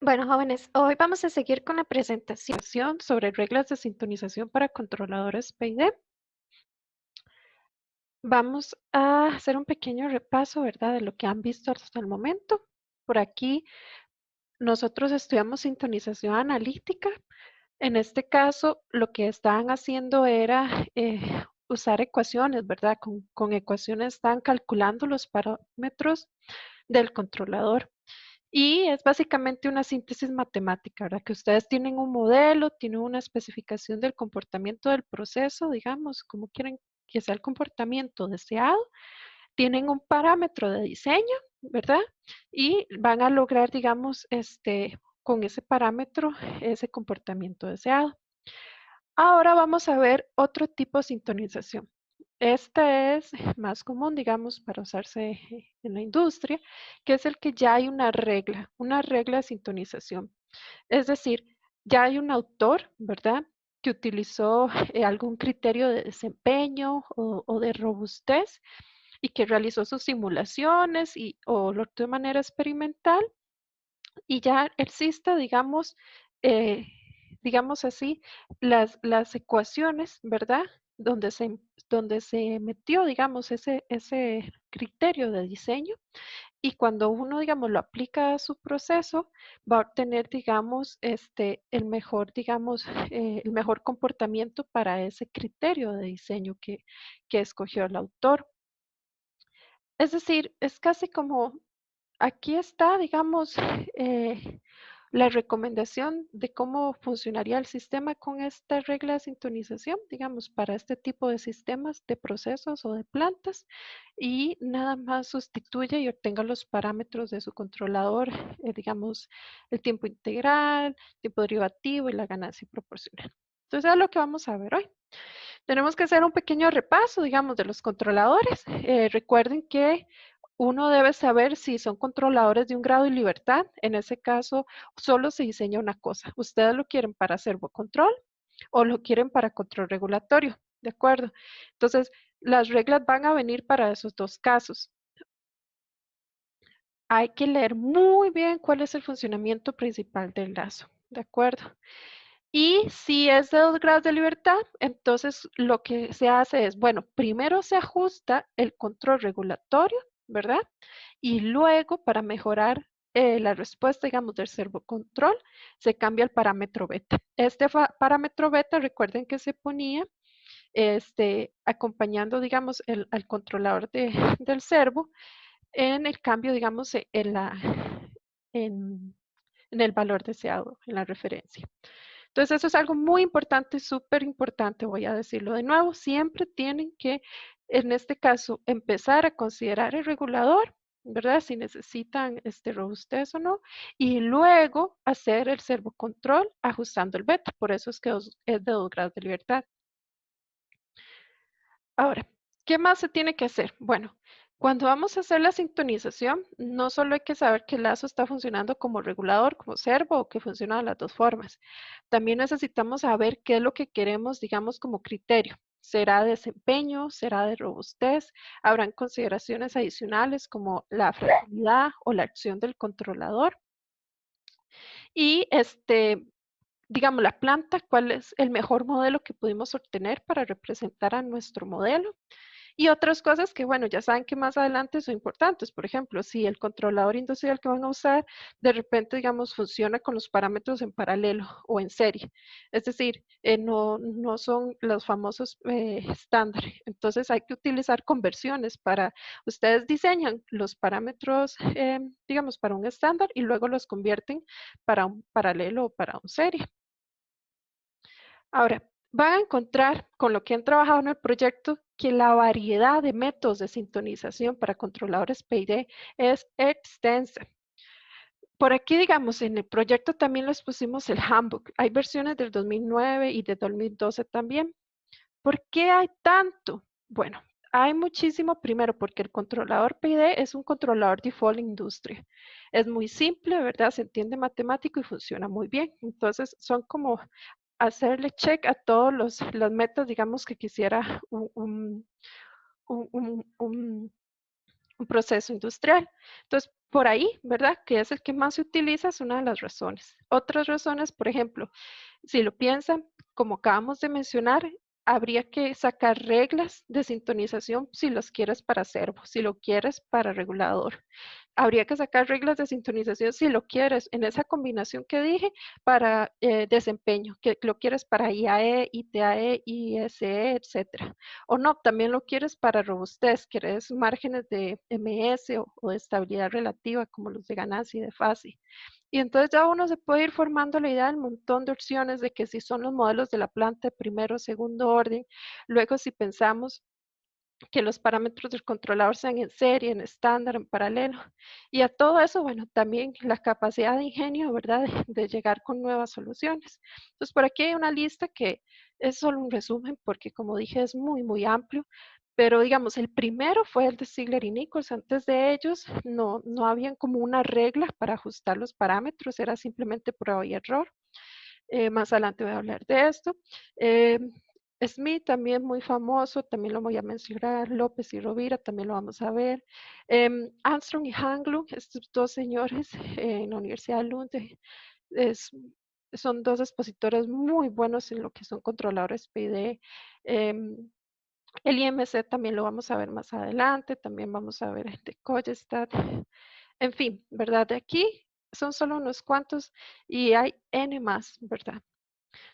Bueno, jóvenes, hoy vamos a seguir con la presentación sobre reglas de sintonización para controladores PID. Vamos a hacer un pequeño repaso, ¿verdad?, de lo que han visto hasta el momento. Por aquí, nosotros estudiamos sintonización analítica. En este caso, lo que estaban haciendo era usar ecuaciones, ¿verdad? Con ecuaciones estaban calculando los parámetros del controlador. Y es básicamente una síntesis matemática, ¿verdad? Que ustedes tienen un modelo, tienen una especificación del comportamiento del proceso, digamos, como quieren que sea el comportamiento deseado, tienen un parámetro de diseño, ¿verdad? Y van a lograr, digamos, con ese parámetro, ese comportamiento deseado. Ahora vamos a ver otro tipo de sintonización. Este es más común, digamos, para usarse en la industria, que es el que ya hay una regla de sintonización. Es decir, ya hay un autor, ¿verdad?, que utilizó algún criterio de desempeño o de robustez y que realizó sus simulaciones o lo de manera experimental y ya exista, digamos, eh, digamos así, las ecuaciones, ¿verdad? Donde se metió, digamos, ese criterio de diseño y cuando uno, digamos, lo aplica a su proceso, va a obtener, digamos, el mejor, digamos, el mejor comportamiento para ese criterio de diseño que escogió el autor. Es decir, es casi como aquí está, digamos, eh, la recomendación de cómo funcionaría el sistema con esta regla de sintonización, digamos, para este tipo de sistemas de procesos o de plantas, y nada más sustituye y obtenga los parámetros de su controlador, digamos, el tiempo integral, tiempo derivativo y la ganancia proporcional. Entonces, es lo que vamos a ver hoy. Tenemos que hacer un pequeño repaso, digamos, de los controladores. Recuerden que uno debe saber si son controladores de un grado de libertad. En ese caso, solo se diseña una cosa. Ustedes lo quieren para servocontrol o lo quieren para control regulatorio, ¿de acuerdo? Entonces, las reglas van a venir para esos dos casos. Hay que leer muy bien cuál es el funcionamiento principal del lazo, ¿de acuerdo? Y si es de 2 grados de libertad, entonces lo que se hace es, bueno, primero se ajusta el control regulatorio, ¿verdad? Y luego, para mejorar la respuesta, digamos, del servocontrol, se cambia el parámetro beta. Este parámetro beta, recuerden que se ponía acompañando, digamos, al controlador del servo en el cambio, digamos, en, en el valor deseado, en la referencia. Entonces, eso es algo muy importante, súper importante, voy a decirlo de nuevo, siempre tienen que, en este caso, empezar a considerar el regulador, ¿verdad? Si necesitan robustez o no, y luego hacer el servocontrol ajustando el beta, por eso es que es de 2 grados de libertad. Ahora, ¿qué más se tiene que hacer? Bueno, cuando vamos a hacer la sintonización, no solo hay que saber que el lazo está funcionando como regulador, como servo, o que funciona de las dos formas. También necesitamos saber qué es lo que queremos, digamos, como criterio. ¿Será de desempeño? ¿Será de robustez? Habrán consideraciones adicionales como la fragilidad o la acción del controlador. Y digamos, la planta, cuál es el mejor modelo que pudimos obtener para representar a nuestro modelo. Y otras cosas que, bueno, ya saben que más adelante son importantes. Por ejemplo, si el controlador industrial que van a usar, de repente, digamos, funciona con los parámetros en paralelo o en serie. Es decir, no son los famosos estándar. Entonces hay que utilizar conversiones para, ustedes diseñan los parámetros, digamos, para un estándar y luego los convierten para un paralelo o para un serie. Ahora, van a encontrar con lo que han trabajado en el proyecto que la variedad de métodos de sintonización para controladores PID es extensa. Por aquí, digamos, en el proyecto también les pusimos el handbook. Hay versiones del 2009 y de 2012 también. ¿Por qué hay tanto? Bueno, hay muchísimo, primero, porque el controlador PID es un controlador default industria. Es muy simple, ¿verdad? Se entiende matemático y funciona muy bien. Entonces, son como hacerle check a todos los métodos, digamos, que quisiera un un proceso industrial. Entonces, por ahí, ¿verdad? Que es el que más se utiliza, es una de las razones. Otras razones, por ejemplo, si lo piensan, como acabamos de mencionar, habría que sacar reglas de sintonización si los quieres para servo, si lo quieres para regulador. Habría que sacar reglas de sintonización si lo quieres en esa combinación que dije para desempeño, que lo quieres para IAE, ITAE, ISE, etcétera. O no, también lo quieres para robustez, quieres márgenes de MS o de estabilidad relativa como los de ganancia y de fase. Y entonces ya uno se puede ir formando la idea del montón de opciones de que si son los modelos de la planta de primero o segundo orden, luego si pensamos que los parámetros del controlador sean en serie, en estándar, en paralelo. Y a todo eso, bueno, también la capacidad de ingenio, ¿verdad? De llegar con nuevas soluciones. Entonces, por aquí hay una lista que es solo un resumen, porque como dije, es muy, muy amplio. Pero digamos, el primero fue el de Ziegler y Nichols. Antes de ellos no habían como una regla para ajustar los parámetros, era simplemente prueba y error. Más adelante voy a hablar de esto. Eh, Smith también muy famoso, también lo voy a mencionar, López y Rovira también lo vamos a ver. Armstrong y Hanglund, estos dos señores en la Universidad de Lund, es, son dos expositores muy buenos en lo que son controladores PID. El IMC también lo vamos a ver más adelante, también vamos a ver el de Kollstad. En fin, ¿verdad? De aquí son solo unos cuantos y hay N más, ¿verdad?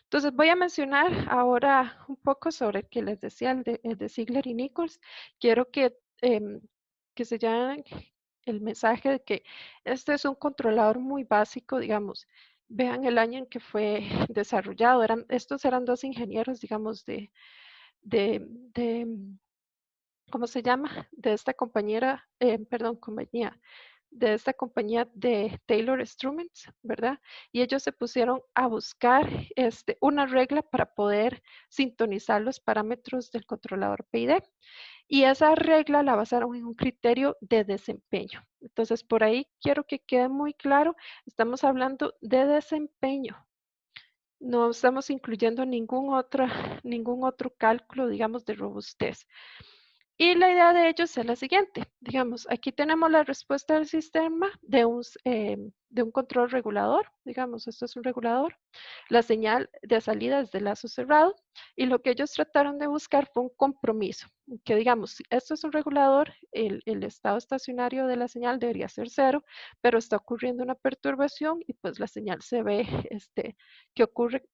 Entonces voy a mencionar ahora un poco sobre el que les decía, el de Ziegler y Nichols. Quiero que se lleven el mensaje de que este es un controlador muy básico, digamos. Vean el año en que fue desarrollado. Estos eran dos ingenieros, digamos, de ¿cómo se llama? De esta compañera, perdón, compañía, de esta compañía de Taylor Instruments, ¿verdad? Y ellos se pusieron a buscar una regla para poder sintonizar los parámetros del controlador PID. Y esa regla la basaron en un criterio de desempeño. Entonces, por ahí quiero que quede muy claro, estamos hablando de desempeño. No estamos incluyendo ningún otro cálculo, digamos, de robustez. Y la idea de ellos es la siguiente, digamos, aquí tenemos la respuesta del sistema de un control regulador, digamos, esto es un regulador, la señal de salida es de lazo cerrado, y lo que ellos trataron de buscar fue un compromiso, que digamos, si esto es un regulador, el estado estacionario de la señal debería ser cero, pero está ocurriendo una perturbación y pues la señal se ve que ocurre,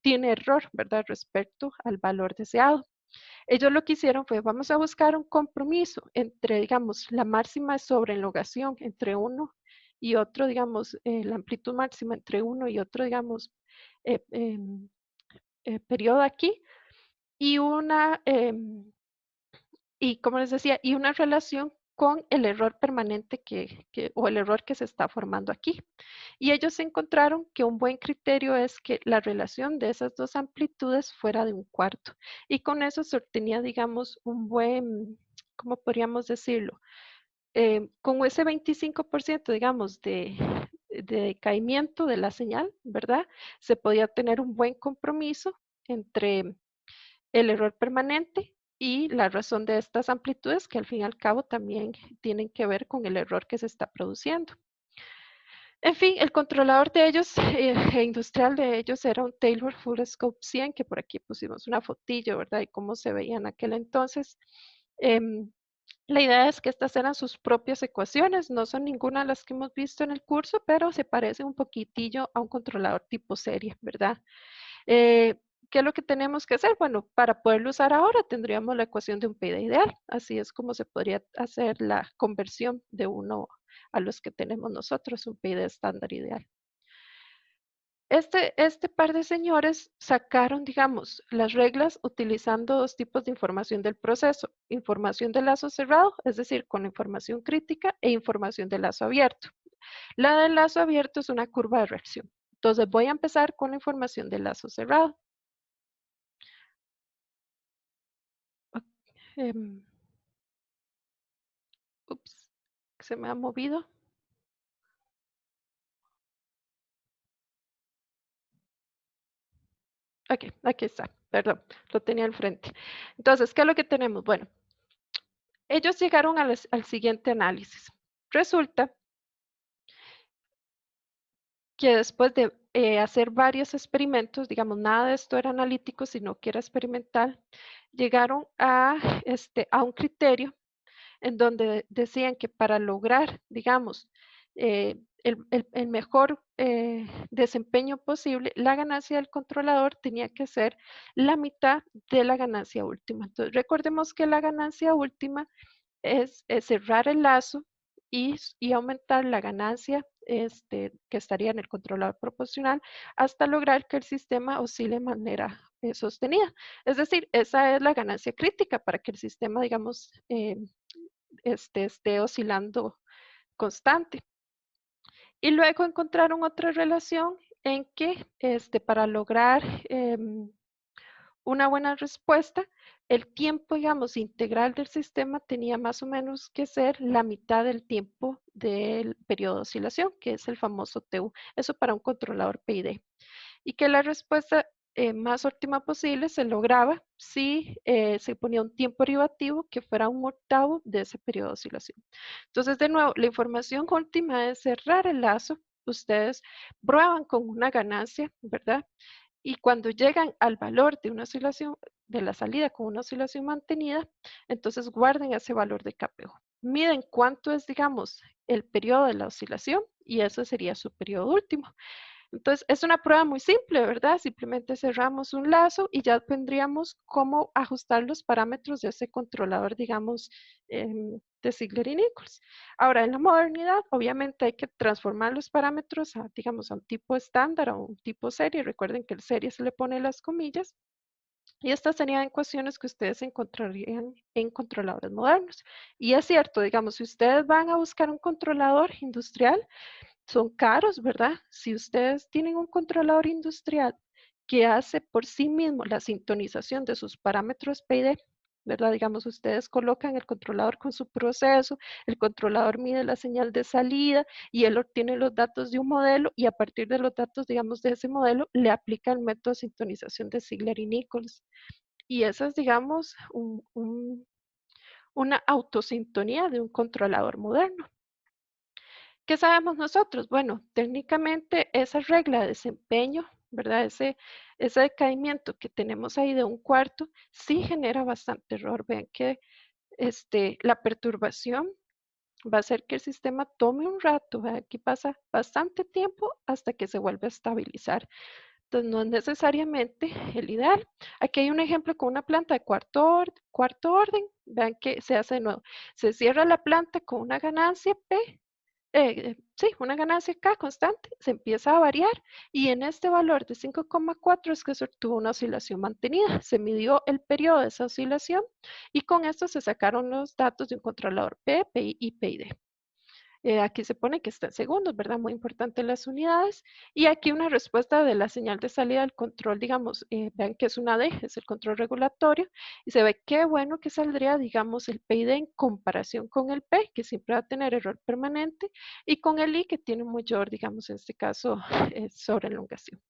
tiene error, ¿verdad?, respecto al valor deseado. Ellos lo que hicieron fue, vamos a buscar un compromiso entre, digamos, la máxima sobreenlogación entre uno y otro, digamos, la amplitud máxima entre uno y otro, digamos, eh, em, periodo aquí, y y como les decía, y una relación con el error permanente o el error que se está formando aquí. Y ellos encontraron que un buen criterio es que la relación de esas dos amplitudes fuera de un cuarto. Y con eso se obtenía, digamos, un buen, ¿cómo podríamos decirlo? Con ese 25%, digamos, de decaimiento de la señal, ¿verdad? Se podía tener un buen compromiso entre el error permanente y la razón de estas amplitudes, que al fin y al cabo también tienen que ver con el error que se está produciendo. En fin, el controlador de ellos, industrial de ellos, era un Taylor Full Scope 100, que por aquí pusimos una fotillo, ¿verdad? Y cómo se veía en aquel entonces. Em, la idea es que estas eran sus propias ecuaciones, no son ninguna de las que hemos visto en el curso, pero se parece un poquitillo a un controlador tipo serie, ¿verdad? Eh, ¿Qué es lo que tenemos que hacer? Bueno, para poderlo usar ahora tendríamos la ecuación de un PID ideal. Así es como se podría hacer la conversión de uno a los que tenemos nosotros, un PID estándar ideal. Este par de señores sacaron, digamos, las reglas utilizando dos tipos de información del proceso. Información de lazo cerrado, es decir, con información crítica, e información de lazo abierto. La del lazo abierto es una curva de reacción. Entonces voy a empezar con la información del lazo cerrado. Em, ups, se me ha movido. Ok, aquí está, perdón, lo tenía al frente. Entonces, ¿qué es lo que tenemos? Bueno, Ellos llegaron al siguiente análisis. Resulta que después de hacer varios experimentos, digamos, nada de esto era analítico, sino que era experimental, llegaron a un criterio en donde decían que para lograr, digamos, el mejor desempeño posible, la ganancia del controlador tenía que ser la mitad de la ganancia última. Entonces, recordemos que la ganancia última es cerrar el lazo y aumentar la ganancia que estaría en el controlador proporcional hasta lograr que el sistema oscile de manera sostenida. Es decir, esa es la ganancia crítica para que el sistema, digamos, esté oscilando constante. Y luego encontraron otra relación en que para lograr una buena respuesta, el tiempo, digamos, integral del sistema tenía más o menos que ser la mitad del tiempo del periodo de oscilación, que es el famoso TU. Eso para un controlador PID. Y que la respuesta más óptima posible se lograba si se ponía un tiempo derivativo que fuera un octavo de ese periodo de oscilación. Entonces, de nuevo, la información última es cerrar el lazo. Ustedes prueban con una ganancia, ¿verdad? Y cuando llegan al valor de una oscilación, de la salida con una oscilación mantenida, entonces guarden ese valor de KPO. Miden cuánto es, digamos, el periodo de la oscilación y eso sería su periodo último. Entonces, es una prueba muy simple, ¿verdad? Simplemente cerramos un lazo y ya tendríamos cómo ajustar los parámetros de ese controlador, digamos, de Ziegler y Nichols. Ahora, en la modernidad, obviamente hay que transformar los parámetros a, digamos, a un tipo estándar o un tipo serie. Recuerden que el serie se le pone las comillas. Y estas serían ecuaciones que ustedes encontrarían en controladores modernos. Y es cierto, digamos, si ustedes van a buscar un controlador industrial, son caros, ¿verdad? Si ustedes tienen un controlador industrial que hace por sí mismo la sintonización de sus parámetros PID, ¿verdad? Digamos, ustedes colocan el controlador con su proceso, el controlador mide la señal de salida y él obtiene los datos de un modelo y a partir de los datos, digamos, de ese modelo, le aplica el método de sintonización de Ziegler y Nichols. Y esa es, digamos, una autosintonía de un controlador moderno. ¿Qué sabemos nosotros? Bueno, técnicamente esa regla de desempeño, ¿verdad? Ese decaimiento que tenemos ahí de un cuarto, sí genera bastante error. Vean que la perturbación va a hacer que el sistema tome un rato. ¿Verdad? Aquí pasa bastante tiempo hasta que se vuelve a estabilizar. Entonces, no es necesariamente el ideal. Aquí hay un ejemplo con una planta de cuarto orden. Vean que se hace de nuevo. Se cierra la planta con una ganancia P sí, una ganancia K constante, se empieza a variar y en este valor de 5,4 es que se obtuvo una oscilación mantenida. Se midió el periodo de esa oscilación y con esto se sacaron los datos de un controlador P, PI y PID. Aquí se pone que está en segundos, ¿verdad? Muy importante las unidades. Y aquí una respuesta de la señal de salida del control, digamos, vean que es una D, es el control regulatorio, y se ve qué bueno que saldría, digamos, el PID en comparación con el P, que siempre va a tener error permanente, y con el I, que tiene un mayor, digamos, en este caso, sobrelongación.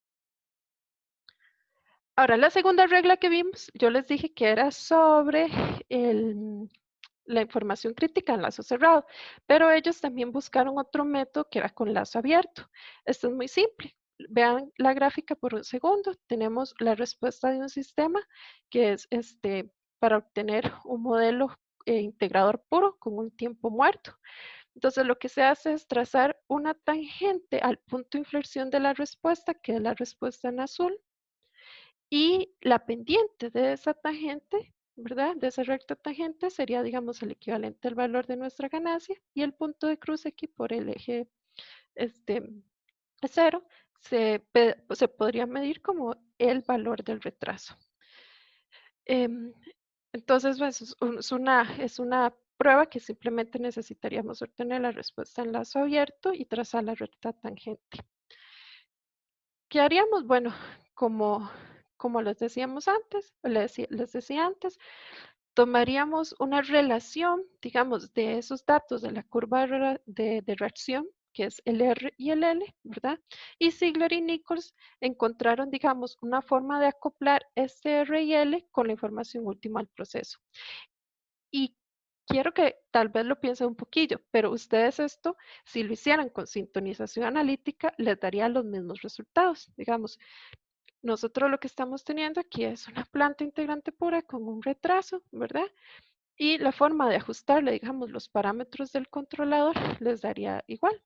Ahora, la segunda regla que vimos, yo les dije que era sobre la información crítica en lazo cerrado, pero ellos también buscaron otro método que era con lazo abierto. Esto es muy simple. Vean la gráfica por un segundo. Tenemos la respuesta de un sistema que es para obtener un modelo integrador puro con un tiempo muerto. Entonces lo que se hace es trazar una tangente al punto de inflexión de la respuesta, que es la respuesta en azul, y la pendiente de esa tangente, ¿verdad? De esa recta tangente sería, digamos, el equivalente al valor de nuestra ganancia y el punto de cruce aquí por el eje este, 0 se podría medir como el valor del retraso. Em, entonces, pues, es una prueba que simplemente necesitaríamos obtener la respuesta en lazo abierto y trazar la recta tangente. ¿Qué haríamos? Bueno, como les decíamos antes, les decía antes, tomaríamos una relación, digamos, de esos datos de la curva de reacción, que es el R y el L, ¿verdad? Y Ziegler y Nichols encontraron, digamos, una forma de acoplar este R y L con la información última al proceso. ¿Y quiero que tal vez lo piensen un poquillo, pero ustedes esto, si lo hicieran con sintonización analítica, les daría los mismos resultados. Digamos, nosotros lo que estamos teniendo aquí es una planta integrante pura con un retraso, ¿verdad? Y la forma de ajustarle, digamos, los parámetros del controlador les daría igual.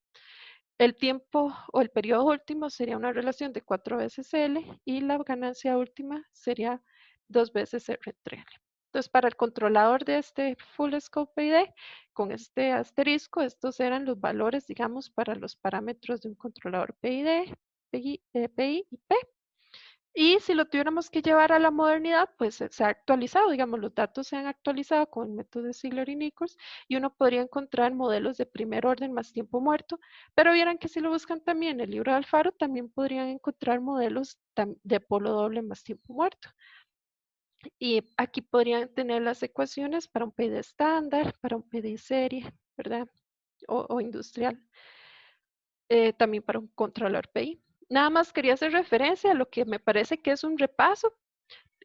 El tiempo o el periodo último sería una relación de 4 veces L y la ganancia última sería 2 veces R entre L. Entonces, para el controlador de este Full Scope PID, con este asterisco, estos eran los valores, digamos, para los parámetros de un controlador PID, PI y P. Y si lo tuviéramos que llevar a la modernidad, pues se ha actualizado, digamos, los datos se han actualizado con el método de Ziegler y Nichols y uno podría encontrar modelos de primer orden más tiempo muerto, pero vieran que si lo buscan también en el libro de Alfaro, también podrían encontrar modelos de polo doble más tiempo muerto. Y aquí podrían tener las ecuaciones para un PID estándar, para un PID serie, ¿verdad? O industrial. También para un controlador PI. Nada más quería hacer referencia a lo que me parece que es un repaso.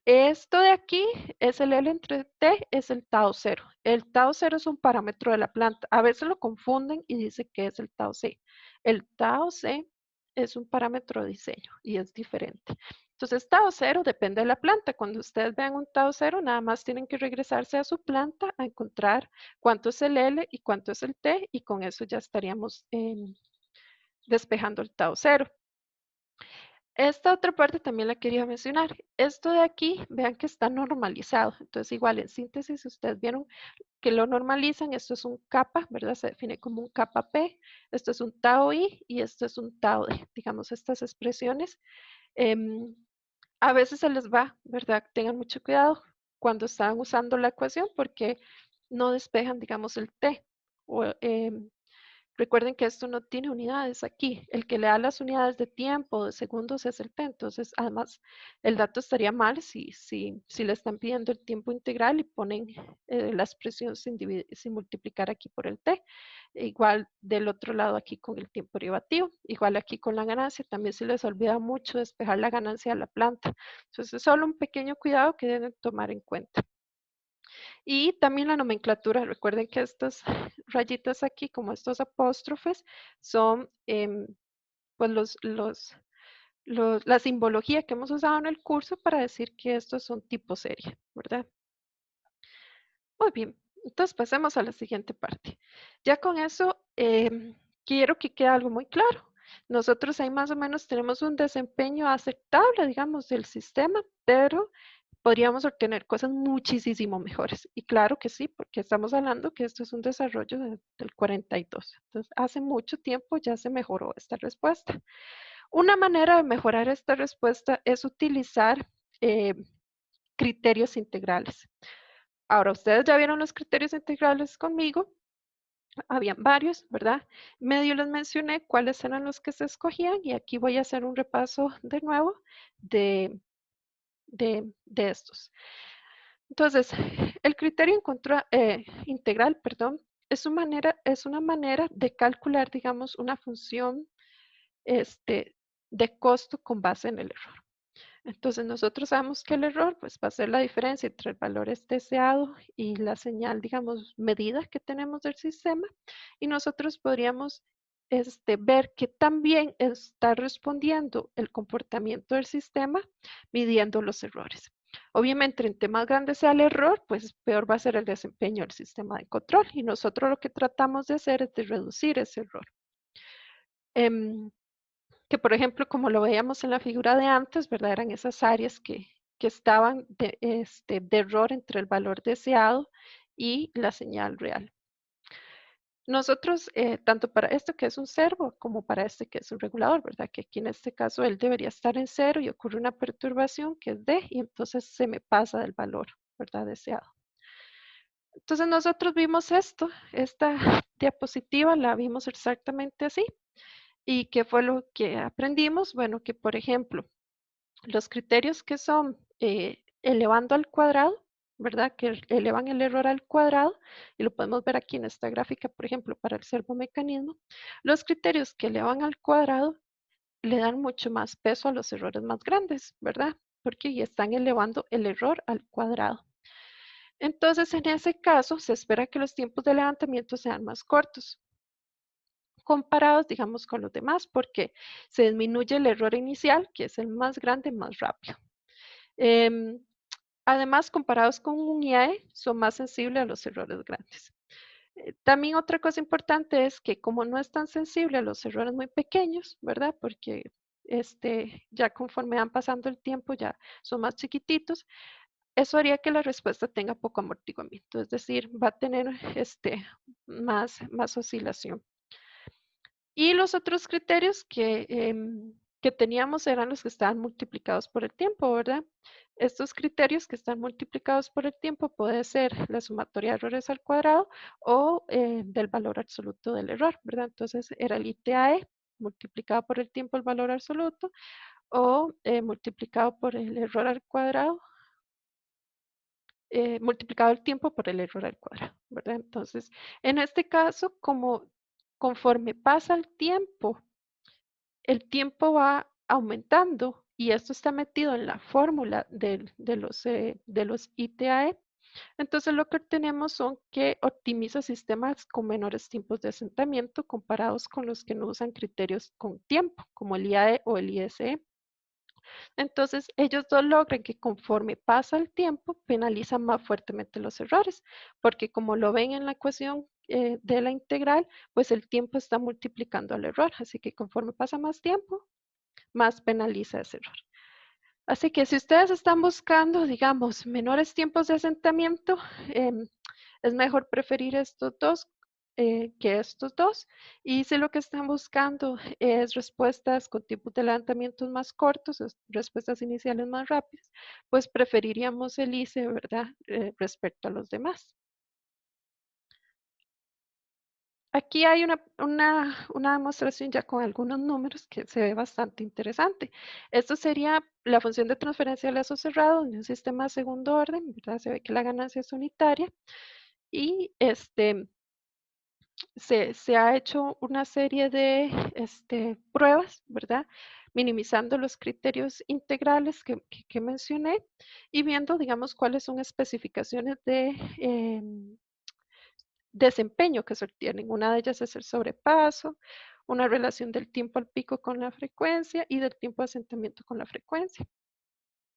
Esto de aquí es el L entre T, es el tau 0. El tau 0 es un parámetro de la planta. A veces lo confunden y dice que es el tau C. El tau C es un parámetro de diseño y es diferente. Entonces, tau 0 depende de la planta. Cuando ustedes vean un tau 0, nada más tienen que regresarse a su planta a encontrar cuánto es el L y cuánto es el T y con eso ya estaríamos despejando el tau 0. Esta otra parte también la quería mencionar. Esto de aquí, vean que está normalizado. Entonces, igual en síntesis, ustedes vieron que lo normalizan. Esto es un kappa, ¿verdad? Se define como un kappa P. Esto es un tau I y esto es un tau D. Digamos, estas expresiones. A veces se les va, ¿verdad? Tengan mucho cuidado cuando están usando la ecuación porque no despejan, digamos, el T. O, recuerden que esto no tiene unidades aquí. El que le da las unidades de tiempo, de segundos, es el T. Entonces, además, el dato estaría mal si le están pidiendo el tiempo integral y ponen la expresión sin multiplicar aquí por el T. Igual del otro lado aquí con el tiempo derivativo. Igual aquí con la ganancia. También se les olvida mucho despejar la ganancia de la planta. Entonces, es solo un pequeño cuidado que deben tomar en cuenta. Y también la nomenclatura, recuerden que estas rayitas aquí, como estos apóstrofes, son pues la simbología que hemos usado en el curso para decir que estos son tipo serie, ¿verdad? Muy bien, entonces pasemos a la siguiente parte. Ya con eso, quiero que quede algo muy claro. Nosotros ahí más o menos tenemos un desempeño aceptable, digamos, del sistema, pero podríamos obtener cosas muchísimo mejores. Y claro que sí, porque estamos hablando que esto es un desarrollo del 42. Entonces, hace mucho tiempo ya se mejoró esta respuesta. Una manera de mejorar esta respuesta es utilizar criterios integrales. Ahora, ustedes ya vieron los criterios integrales conmigo. Habían varios, ¿verdad? Medio les mencioné cuáles eran los que se escogían y aquí voy a hacer un repaso de nuevo de, de estos. Entonces, el criterio integral, perdón, es una manera de calcular, digamos, una función de costo con base en el error. Entonces, nosotros sabemos que el error pues, va a ser la diferencia entre el valor deseado y la señal, digamos, medida que tenemos del sistema. Y nosotros podríamos ver que también está respondiendo el comportamiento del sistema midiendo los errores. Obviamente, entre más grande sea el error, pues peor va a ser el desempeño del sistema de control. Y nosotros lo que tratamos de hacer es de reducir ese error. Que por ejemplo, como lo veíamos en la figura de antes, ¿verdad? Eran esas áreas que estaban de error entre el valor deseado y la señal real. Nosotros, tanto para esto que es un servo, como para este que es un regulador, ¿verdad? Que aquí en este caso él debería estar en cero y ocurre una perturbación que es D y entonces se me pasa del valor, ¿verdad? Deseado. Entonces nosotros vimos esto, esta diapositiva la vimos exactamente así. ¿Y qué fue lo que aprendimos? Bueno, que por ejemplo, los criterios que son elevando al cuadrado, ¿verdad? Que elevan el error al cuadrado, y lo podemos ver aquí en esta gráfica, por ejemplo, para el servomecanismo. Los criterios que elevan al cuadrado le dan mucho más peso a los errores más grandes, ¿verdad? Porque ya están elevando el error al cuadrado. Entonces, en ese caso, se espera que los tiempos de levantamiento sean más cortos, comparados, digamos, con los demás, porque se disminuye el error inicial, que es el más grande, más rápido. Em, Además, comparados con un IAE, son más sensibles a los errores grandes. También otra cosa importante es que como no es tan sensible a los errores muy pequeños, ¿verdad? Porque ya conforme van pasando el tiempo ya son más chiquititos, eso haría que la respuesta tenga poco amortiguamiento, es decir, va a tener más oscilación. Y los otros criterios que teníamos eran los que estaban multiplicados por el tiempo, ¿verdad? Estos criterios que están multiplicados por el tiempo puede ser la sumatoria de errores al cuadrado o del valor absoluto del error, ¿verdad? Entonces era el ITAE multiplicado por el tiempo el valor absoluto o multiplicado por el error al cuadrado, multiplicado el tiempo por el error al cuadrado, ¿verdad? Entonces, en este caso, como conforme pasa el tiempo va aumentando y esto está metido en la fórmula de los ITAE. Entonces lo que tenemos son que optimiza sistemas con menores tiempos de asentamiento comparados con los que no usan criterios con tiempo, como el IAE o el ISE. Entonces ellos dos logran que conforme pasa el tiempo penalizan más fuertemente los errores, porque como lo ven en la ecuación de la integral, pues el tiempo está multiplicando al error, así que conforme pasa más tiempo, más penaliza ese error. Así que si ustedes están buscando, digamos, menores tiempos de asentamiento, es mejor preferir estos dos que estos dos. Y si lo que están buscando es respuestas con tiempos de levantamientos más cortos, respuestas iniciales más rápidas, pues preferiríamos el ICE, ¿verdad? Respecto a los demás. Aquí hay una demostración ya con algunos números que se ve bastante interesante. Esto sería la función de transferencia de lazo cerrado en un sistema de segundo orden, ¿verdad? Se ve que la ganancia es unitaria y se ha hecho una serie de pruebas, ¿verdad? Minimizando los criterios integrales que mencioné y viendo, digamos, cuáles son especificaciones de desempeño que se obtienen. Una de ellas es el sobrepaso, una relación del tiempo al pico con la frecuencia y del tiempo de asentamiento con la frecuencia.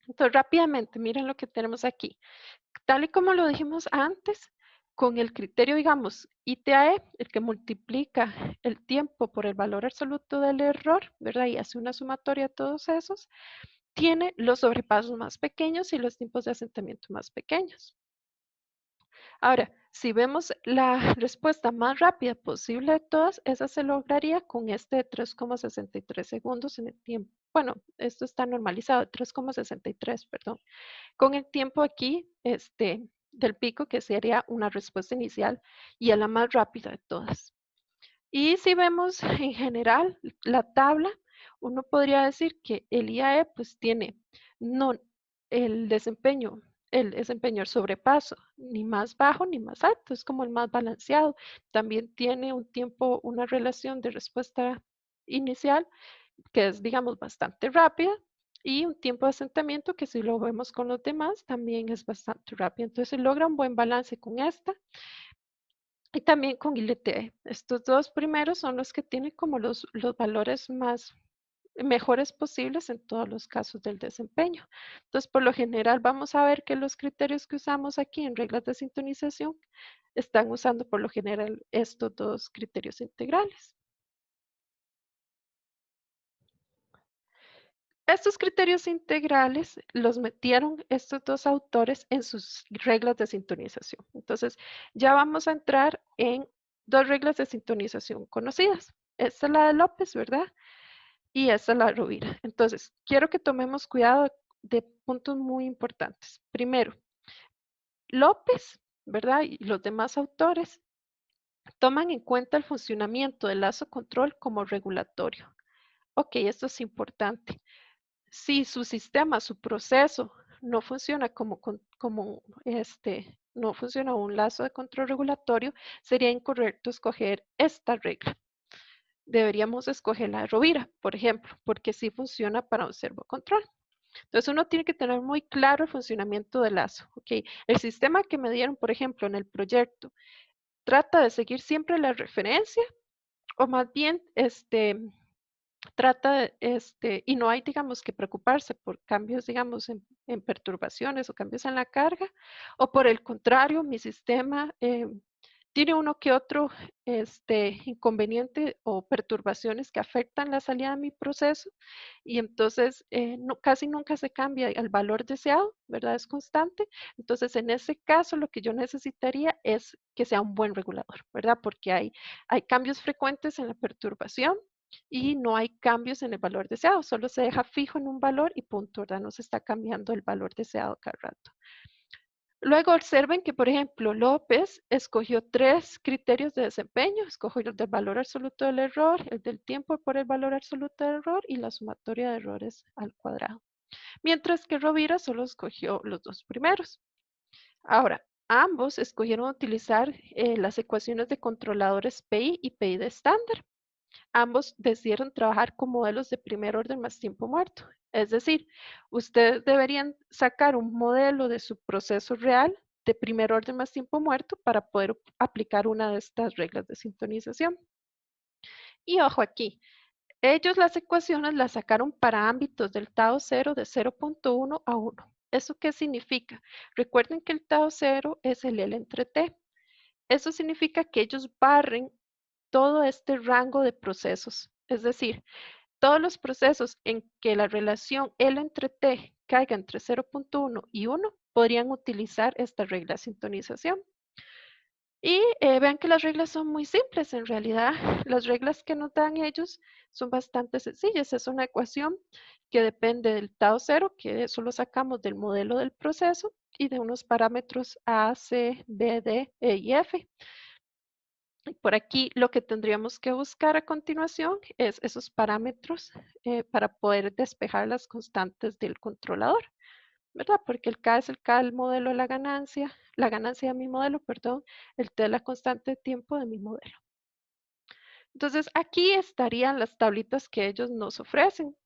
Entonces, rápidamente, miren lo que tenemos aquí. Tal y como lo dijimos antes, con el criterio, digamos, ITAE, el que multiplica el tiempo por el valor absoluto del error, ¿verdad? Y hace una sumatoria de todos esos, tiene los sobrepasos más pequeños y los tiempos de asentamiento más pequeños. Ahora, si vemos la respuesta más rápida posible de todas, esa se lograría con este de 3,63 segundos en el tiempo. Bueno, esto está normalizado, 3,63, perdón. Con el tiempo aquí, del pico, que sería una respuesta inicial y es la más rápida de todas. Y si vemos en general la tabla, uno podría decir que el IAE pues tiene no el desempeño, el sobrepaso, ni más bajo ni más alto, es como el más balanceado. También tiene un tiempo, una relación de respuesta inicial que es, digamos, bastante rápida y un tiempo de asentamiento que si lo vemos con los demás también es bastante rápido. Entonces se logra un buen balance con esta y también con ILTE. Estos dos primeros son los que tienen como los valores más mejores posibles en todos los casos del desempeño. Entonces, por lo general, vamos a ver que los criterios que usamos aquí en reglas de sintonización están usando por lo general estos dos criterios integrales. Estos criterios integrales los metieron estos dos autores en sus reglas de sintonización. Entonces, ya vamos a entrar en dos reglas de sintonización conocidas. Esta es la de López, ¿verdad? Y esta es la de Rovira. Entonces, quiero que tomemos cuidado de puntos muy importantes. Primero, López, ¿verdad? Y los demás autores toman en cuenta el funcionamiento del lazo control como regulatorio. Ok, esto es importante. Si su sistema, su proceso no funciona no funciona un lazo de control regulatorio, sería incorrecto escoger esta regla. Deberíamos escoger la de Rovira, por ejemplo, porque sí funciona para un servocontrol. Entonces uno tiene que tener muy claro el funcionamiento del lazo. ¿Ok? El sistema que me dieron, por ejemplo, en el proyecto, trata de seguir siempre la referencia o más bien trata, y no hay, digamos, que preocuparse por cambios, digamos, en perturbaciones o cambios en la carga, o por el contrario, mi sistema tiene uno que otro inconveniente o perturbaciones que afectan la salida de mi proceso y entonces casi nunca se cambia el valor deseado, ¿verdad? Es constante. Entonces, en ese caso, lo que yo necesitaría es que sea un buen regulador, ¿verdad? Porque hay cambios frecuentes en la perturbación y no hay cambios en el valor deseado, solo se deja fijo en un valor y punto, ¿verdad? No se está cambiando el valor deseado cada rato. Luego observen que, por ejemplo, López escogió 3 criterios de desempeño, escogió el del valor absoluto del error, el del tiempo por el valor absoluto del error y la sumatoria de errores al cuadrado. Mientras que Rovira solo escogió los 2 primeros. Ahora, ambos escogieron utilizar las ecuaciones de controladores PI y PI de estándar. Ambos decidieron trabajar con modelos de primer orden más tiempo muerto. Es decir, ustedes deberían sacar un modelo de su proceso real de primer orden más tiempo muerto para poder aplicar una de estas reglas de sintonización. Y ojo aquí, ellos las ecuaciones las sacaron para ámbitos del Tao 0 de 0.1 a 1. ¿Eso qué significa? Recuerden que el Tao 0 es el L entre T. Eso significa que ellos barren todo este rango de procesos. Es decir, todos los procesos en que la relación L entre T caiga entre 0.1 y 1 podrían utilizar esta regla de sintonización. Y vean que las reglas son muy simples. En realidad, las reglas que nos dan ellos son bastante sencillas. Es una ecuación que depende del Tao 0, que eso lo sacamos del modelo del proceso, y de unos parámetros A, C, B, D, E y F. Por aquí lo que tendríamos que buscar a continuación es esos parámetros para poder despejar las constantes del controlador, ¿verdad? Porque el K es el K del modelo de la ganancia de mi modelo, perdón, el T es la constante de tiempo de mi modelo. Entonces aquí estarían las tablitas que ellos nos ofrecen.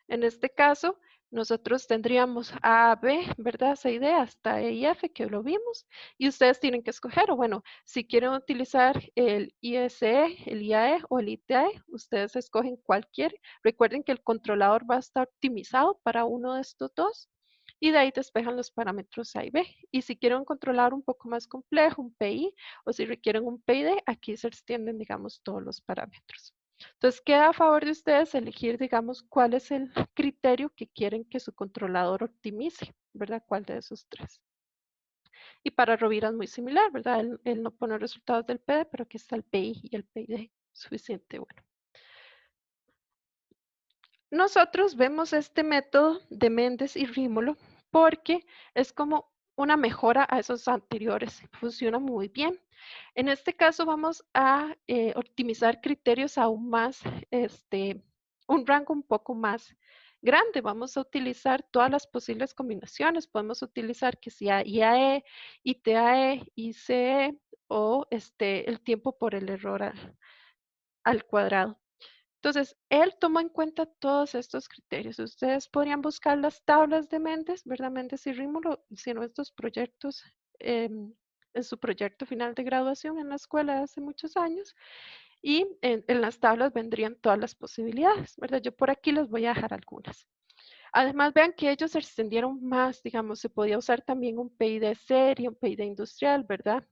En este caso, nosotros tendríamos A, B, ¿verdad? C y D hasta E y F, que lo vimos. Y ustedes tienen que escoger, o bueno, si quieren utilizar el ISE, el IAE o el ITAE, ustedes escogen cualquier. Recuerden que el controlador va a estar optimizado para uno de estos dos. Y de ahí despejan los parámetros A y B. Y si quieren un controlador un poco más complejo, un PI, o si requieren un PID, aquí se extienden, digamos, todos los parámetros. Entonces, queda a favor de ustedes elegir, digamos, cuál es el criterio que quieren que su controlador optimice, ¿verdad? ¿Cuál de esos 3? Y para Rovira es muy similar, ¿verdad? Él no pone resultados del PD, pero aquí está el PI y el PID. Suficiente, bueno. Nosotros vemos este método de Méndez y Rímolo porque es como una mejora a esos anteriores. Funciona muy bien. En este caso vamos a optimizar criterios aún más, un rango un poco más grande. Vamos a utilizar todas las posibles combinaciones. Podemos utilizar que sea IAE, ITAE, ICE o el tiempo por el error al cuadrado. Entonces, él tomó en cuenta todos estos criterios. Ustedes podrían buscar las tablas de Méndez, ¿verdad? Méndez y Rímolo hicieron estos proyectos en su proyecto final de graduación en la escuela hace muchos años y en las tablas vendrían todas las posibilidades, ¿verdad? Yo por aquí les voy a dejar algunas. Además, vean que ellos se extendieron más, digamos, se podía usar también un PI de serie, un PI de industrial, ¿verdad?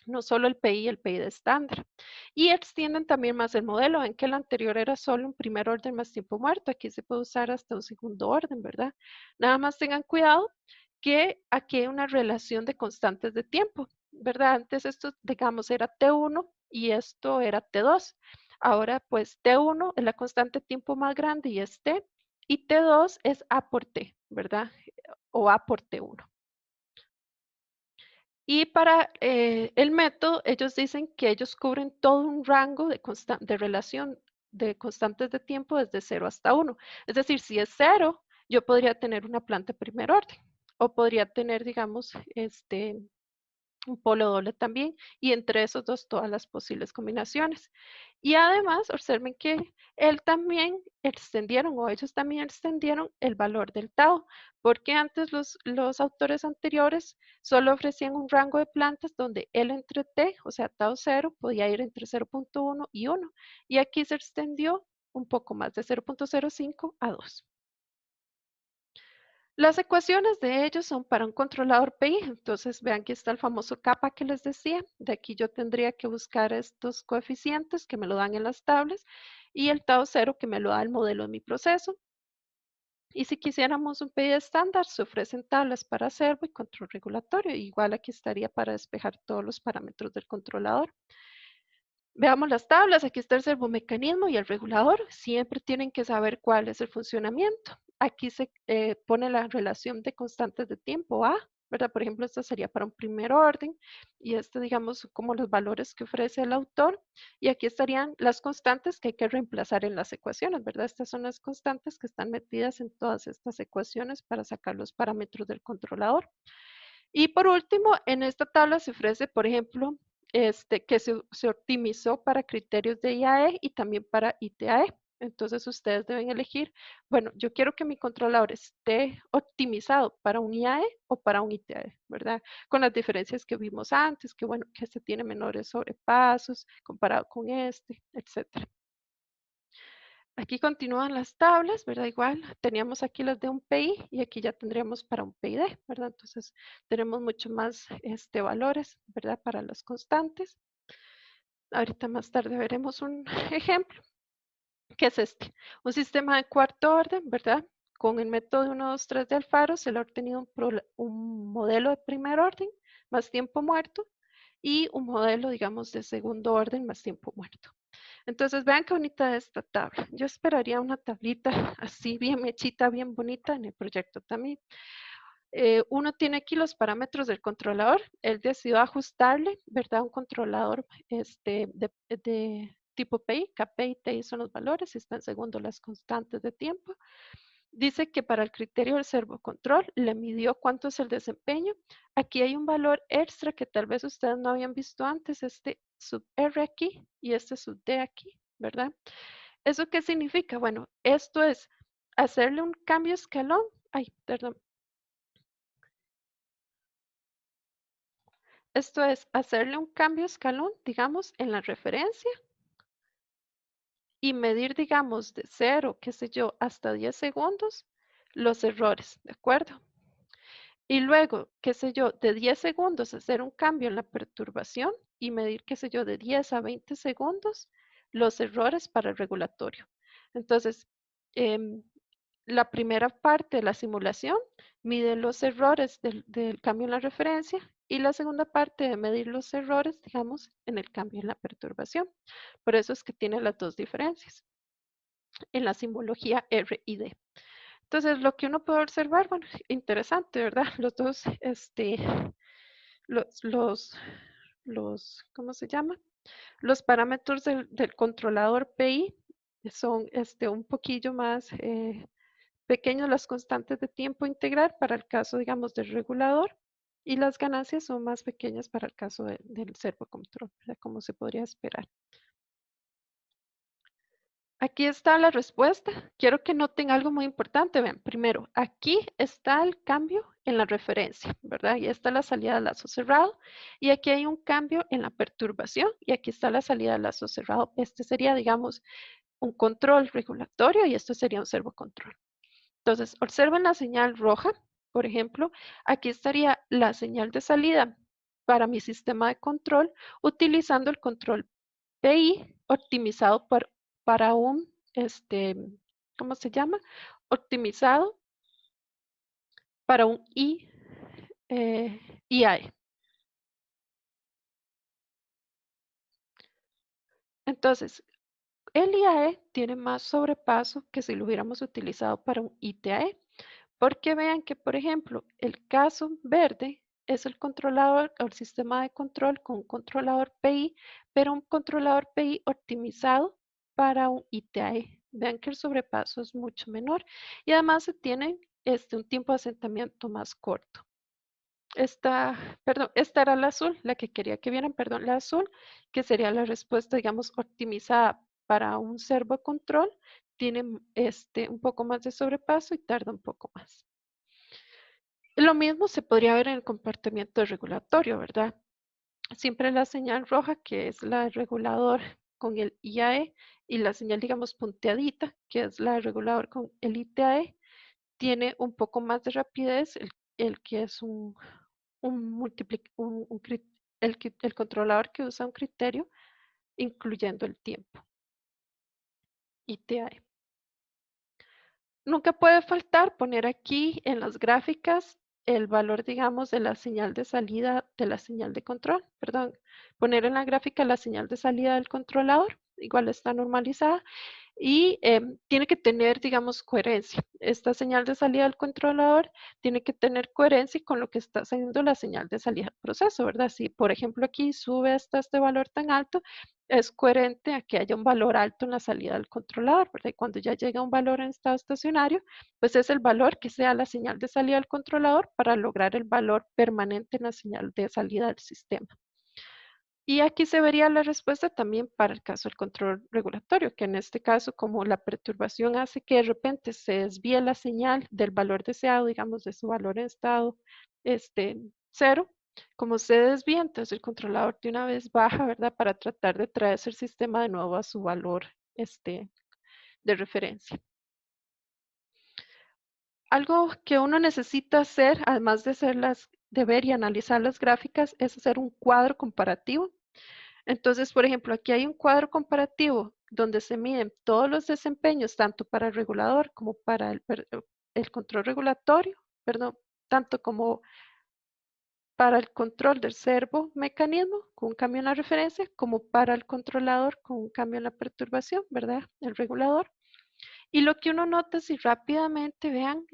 No solo el PI y el PI de estándar. Y extienden también más el modelo. Ven que el anterior era solo un primer orden más tiempo muerto. Aquí se puede usar hasta un segundo orden, ¿verdad? Nada más tengan cuidado que aquí hay una relación de constantes de tiempo, ¿verdad? Antes esto, digamos, era T1 y esto era T2. Ahora, pues T1 es la constante de tiempo más grande y es T, y T2 es A por T, ¿verdad? O A por T1. Y para el método, ellos dicen que ellos cubren todo un rango de relación de constantes de tiempo desde 0 hasta 1. Es decir, si es 0, yo podría tener una planta de primer orden. O podría tener, digamos, un polo doble también, y entre esos dos todas las posibles combinaciones. Y además, observen que él también extendieron, o ellos también extendieron el valor del tau, porque antes los autores anteriores solo ofrecían un rango de plantas donde L entre T, o sea, tau 0, podía ir entre 0.1 y 1, y aquí se extendió un poco más, de 0.05 a 2. Las ecuaciones de ellos son para un controlador PI, entonces vean que está el famoso kappa que les decía. De aquí yo tendría que buscar estos coeficientes que me lo dan en las tablas y el tau 0 que me lo da el modelo de mi proceso. Y si quisiéramos un PI estándar, se ofrecen tablas para servo y control regulatorio. Igual aquí estaría para despejar todos los parámetros del controlador. Veamos las tablas, aquí está el servomecanismo y el regulador. Siempre tienen que saber cuál es el funcionamiento. Aquí se pone la relación de constantes de tiempo A, ¿verdad? Por ejemplo, esta sería para un primer orden y este, digamos, como los valores que ofrece el autor. Y aquí estarían las constantes que hay que reemplazar en las ecuaciones, ¿verdad? Estas son las constantes que están metidas en todas estas ecuaciones para sacar los parámetros del controlador. Y por último, en esta tabla se ofrece, por ejemplo, que se optimizó para criterios de IAE y también para ITAE. Entonces ustedes deben elegir, bueno, yo quiero que mi controlador esté optimizado para un IAE o para un ITAE, ¿verdad? Con las diferencias que vimos antes, que bueno, que este tiene menores sobrepasos comparado con este, etcétera. Aquí continúan las tablas, ¿verdad? Igual teníamos aquí las de un PI y aquí ya tendríamos para un PID, ¿verdad? Entonces tenemos mucho más valores, ¿verdad? Para las constantes. Ahorita más tarde veremos un ejemplo, que es este. Un sistema de cuarto orden, ¿verdad? Con el método 1, 2, 3 de Alfaro se le ha obtenido un modelo de primer orden más tiempo muerto y un modelo, digamos, de segundo orden más tiempo muerto. Entonces, vean qué bonita es esta tabla. Yo esperaría una tablita así bien hechita, bien bonita en el proyecto también. Uno tiene aquí los parámetros del controlador. Él decidió ajustarle, ¿verdad? Un controlador de tipo PI, KP y TI son los valores, y está en segundo las constantes de tiempo. Dice que para el criterio del servocontrol le midió cuánto es el desempeño. Aquí hay un valor extra que tal vez ustedes no habían visto antes, este sub R aquí y este sub D aquí, ¿verdad? ¿Eso qué significa? Bueno, esto es hacerle un cambio escalón. Ay, perdón. Esto es hacerle un cambio escalón, digamos, en la referencia y medir, digamos, de 0, qué sé yo, hasta 10 segundos los errores, ¿de acuerdo? Y luego, qué sé yo, de 10 segundos hacer un cambio en la perturbación y medir, qué sé yo, de 10 a 20 segundos los errores para el regulatorio. Entonces, em, la primera parte de la simulación mide los errores del cambio en la referencia y la segunda parte de medir los errores, digamos, en el cambio en la perturbación. Por eso es que tiene las dos diferencias en la simbología R y D. Entonces, lo que uno puede observar, bueno, interesante, ¿verdad? Los dos, los, los, ¿cómo se llama? Los parámetros del controlador PI son un poquillo más pequeños las constantes de tiempo integral para el caso, digamos, del regulador y las ganancias son más pequeñas para el caso del servocontrol, ¿verdad? Como se podría esperar. Aquí está la respuesta. Quiero que noten algo muy importante. Vean, primero, aquí está el cambio en la referencia, ¿verdad? Y está la salida del lazo cerrado. Y aquí hay un cambio en la perturbación. Y aquí está la salida del lazo cerrado. Este sería, digamos, un control regulatorio y esto sería un servocontrol. Entonces, observen la señal roja. Por ejemplo, aquí estaría la señal de salida para mi sistema de control utilizando el control PI optimizado para un, ¿cómo se llama? Optimizado para un IAE. Entonces, el IAE tiene más sobrepaso que si lo hubiéramos utilizado para un ITAE, porque vean que, por ejemplo, el caso verde es el controlador o el sistema de control con un controlador PI, pero un controlador PI optimizado para un ITAE. Vean que el sobrepaso es mucho menor y además se tiene un tiempo de asentamiento más corto. esta era la azul, la que quería que vieran, perdón, la azul, que sería la respuesta, digamos, optimizada para un servo control, tiene un poco más de sobrepaso y tarda un poco más. Lo mismo se podría ver en el comportamiento regulatorio, ¿verdad? Siempre la señal roja, que es la regulador con el IAE, y la señal, digamos, punteadita, que es la regulador con el ITAE, tiene un poco más de rapidez, el que es el controlador que usa un criterio, incluyendo el tiempo, ITAE. Nunca puede faltar poner aquí en las gráficas el valor, digamos, de la señal de salida de la señal de control, perdón, poner en la gráfica la señal de salida del controlador, igual está normalizada, y tiene que tener, digamos, coherencia. Esta señal de salida del controlador tiene que tener coherencia con lo que está haciendo la señal de salida del proceso, ¿verdad? Si, por ejemplo, aquí sube hasta este valor tan alto, es coherente a que haya un valor alto en la salida del controlador, ¿verdad? Y cuando ya llega un valor en estado estacionario, pues es el valor que sea la señal de salida del controlador para lograr el valor permanente en la señal de salida del sistema. Y aquí se vería la respuesta también para el caso del control regulatorio, que en este caso, como la perturbación hace que de repente se desvíe la señal del valor deseado, digamos, de su valor en estado cero, como se desvía, entonces el controlador de una vez baja, ¿verdad? Para tratar de traerse el sistema de nuevo a su valor de referencia. Algo que uno necesita hacer, además de ver y analizar las gráficas, es hacer un cuadro comparativo. Entonces, por ejemplo, aquí hay un cuadro comparativo donde se miden todos los desempeños, tanto para el regulador como para el control regulatorio, perdón, tanto como para el control del servo mecanismo con un cambio en la referencia, como para el controlador con un cambio en la perturbación, ¿verdad? El regulador. Y lo que uno nota, si rápidamente vean,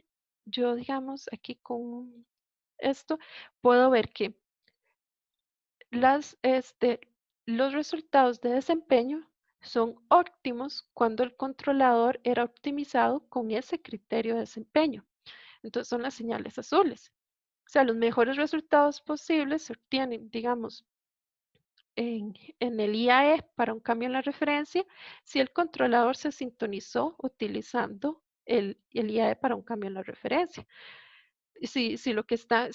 yo digamos aquí con esto, puedo ver que las, los resultados de desempeño son óptimos cuando el controlador era optimizado con ese criterio de desempeño. Entonces son las señales azules. O sea, los mejores resultados posibles se obtienen, digamos, en el IAE para un cambio en la referencia si el controlador se sintonizó utilizando el IAE para un cambio en la referencia. Si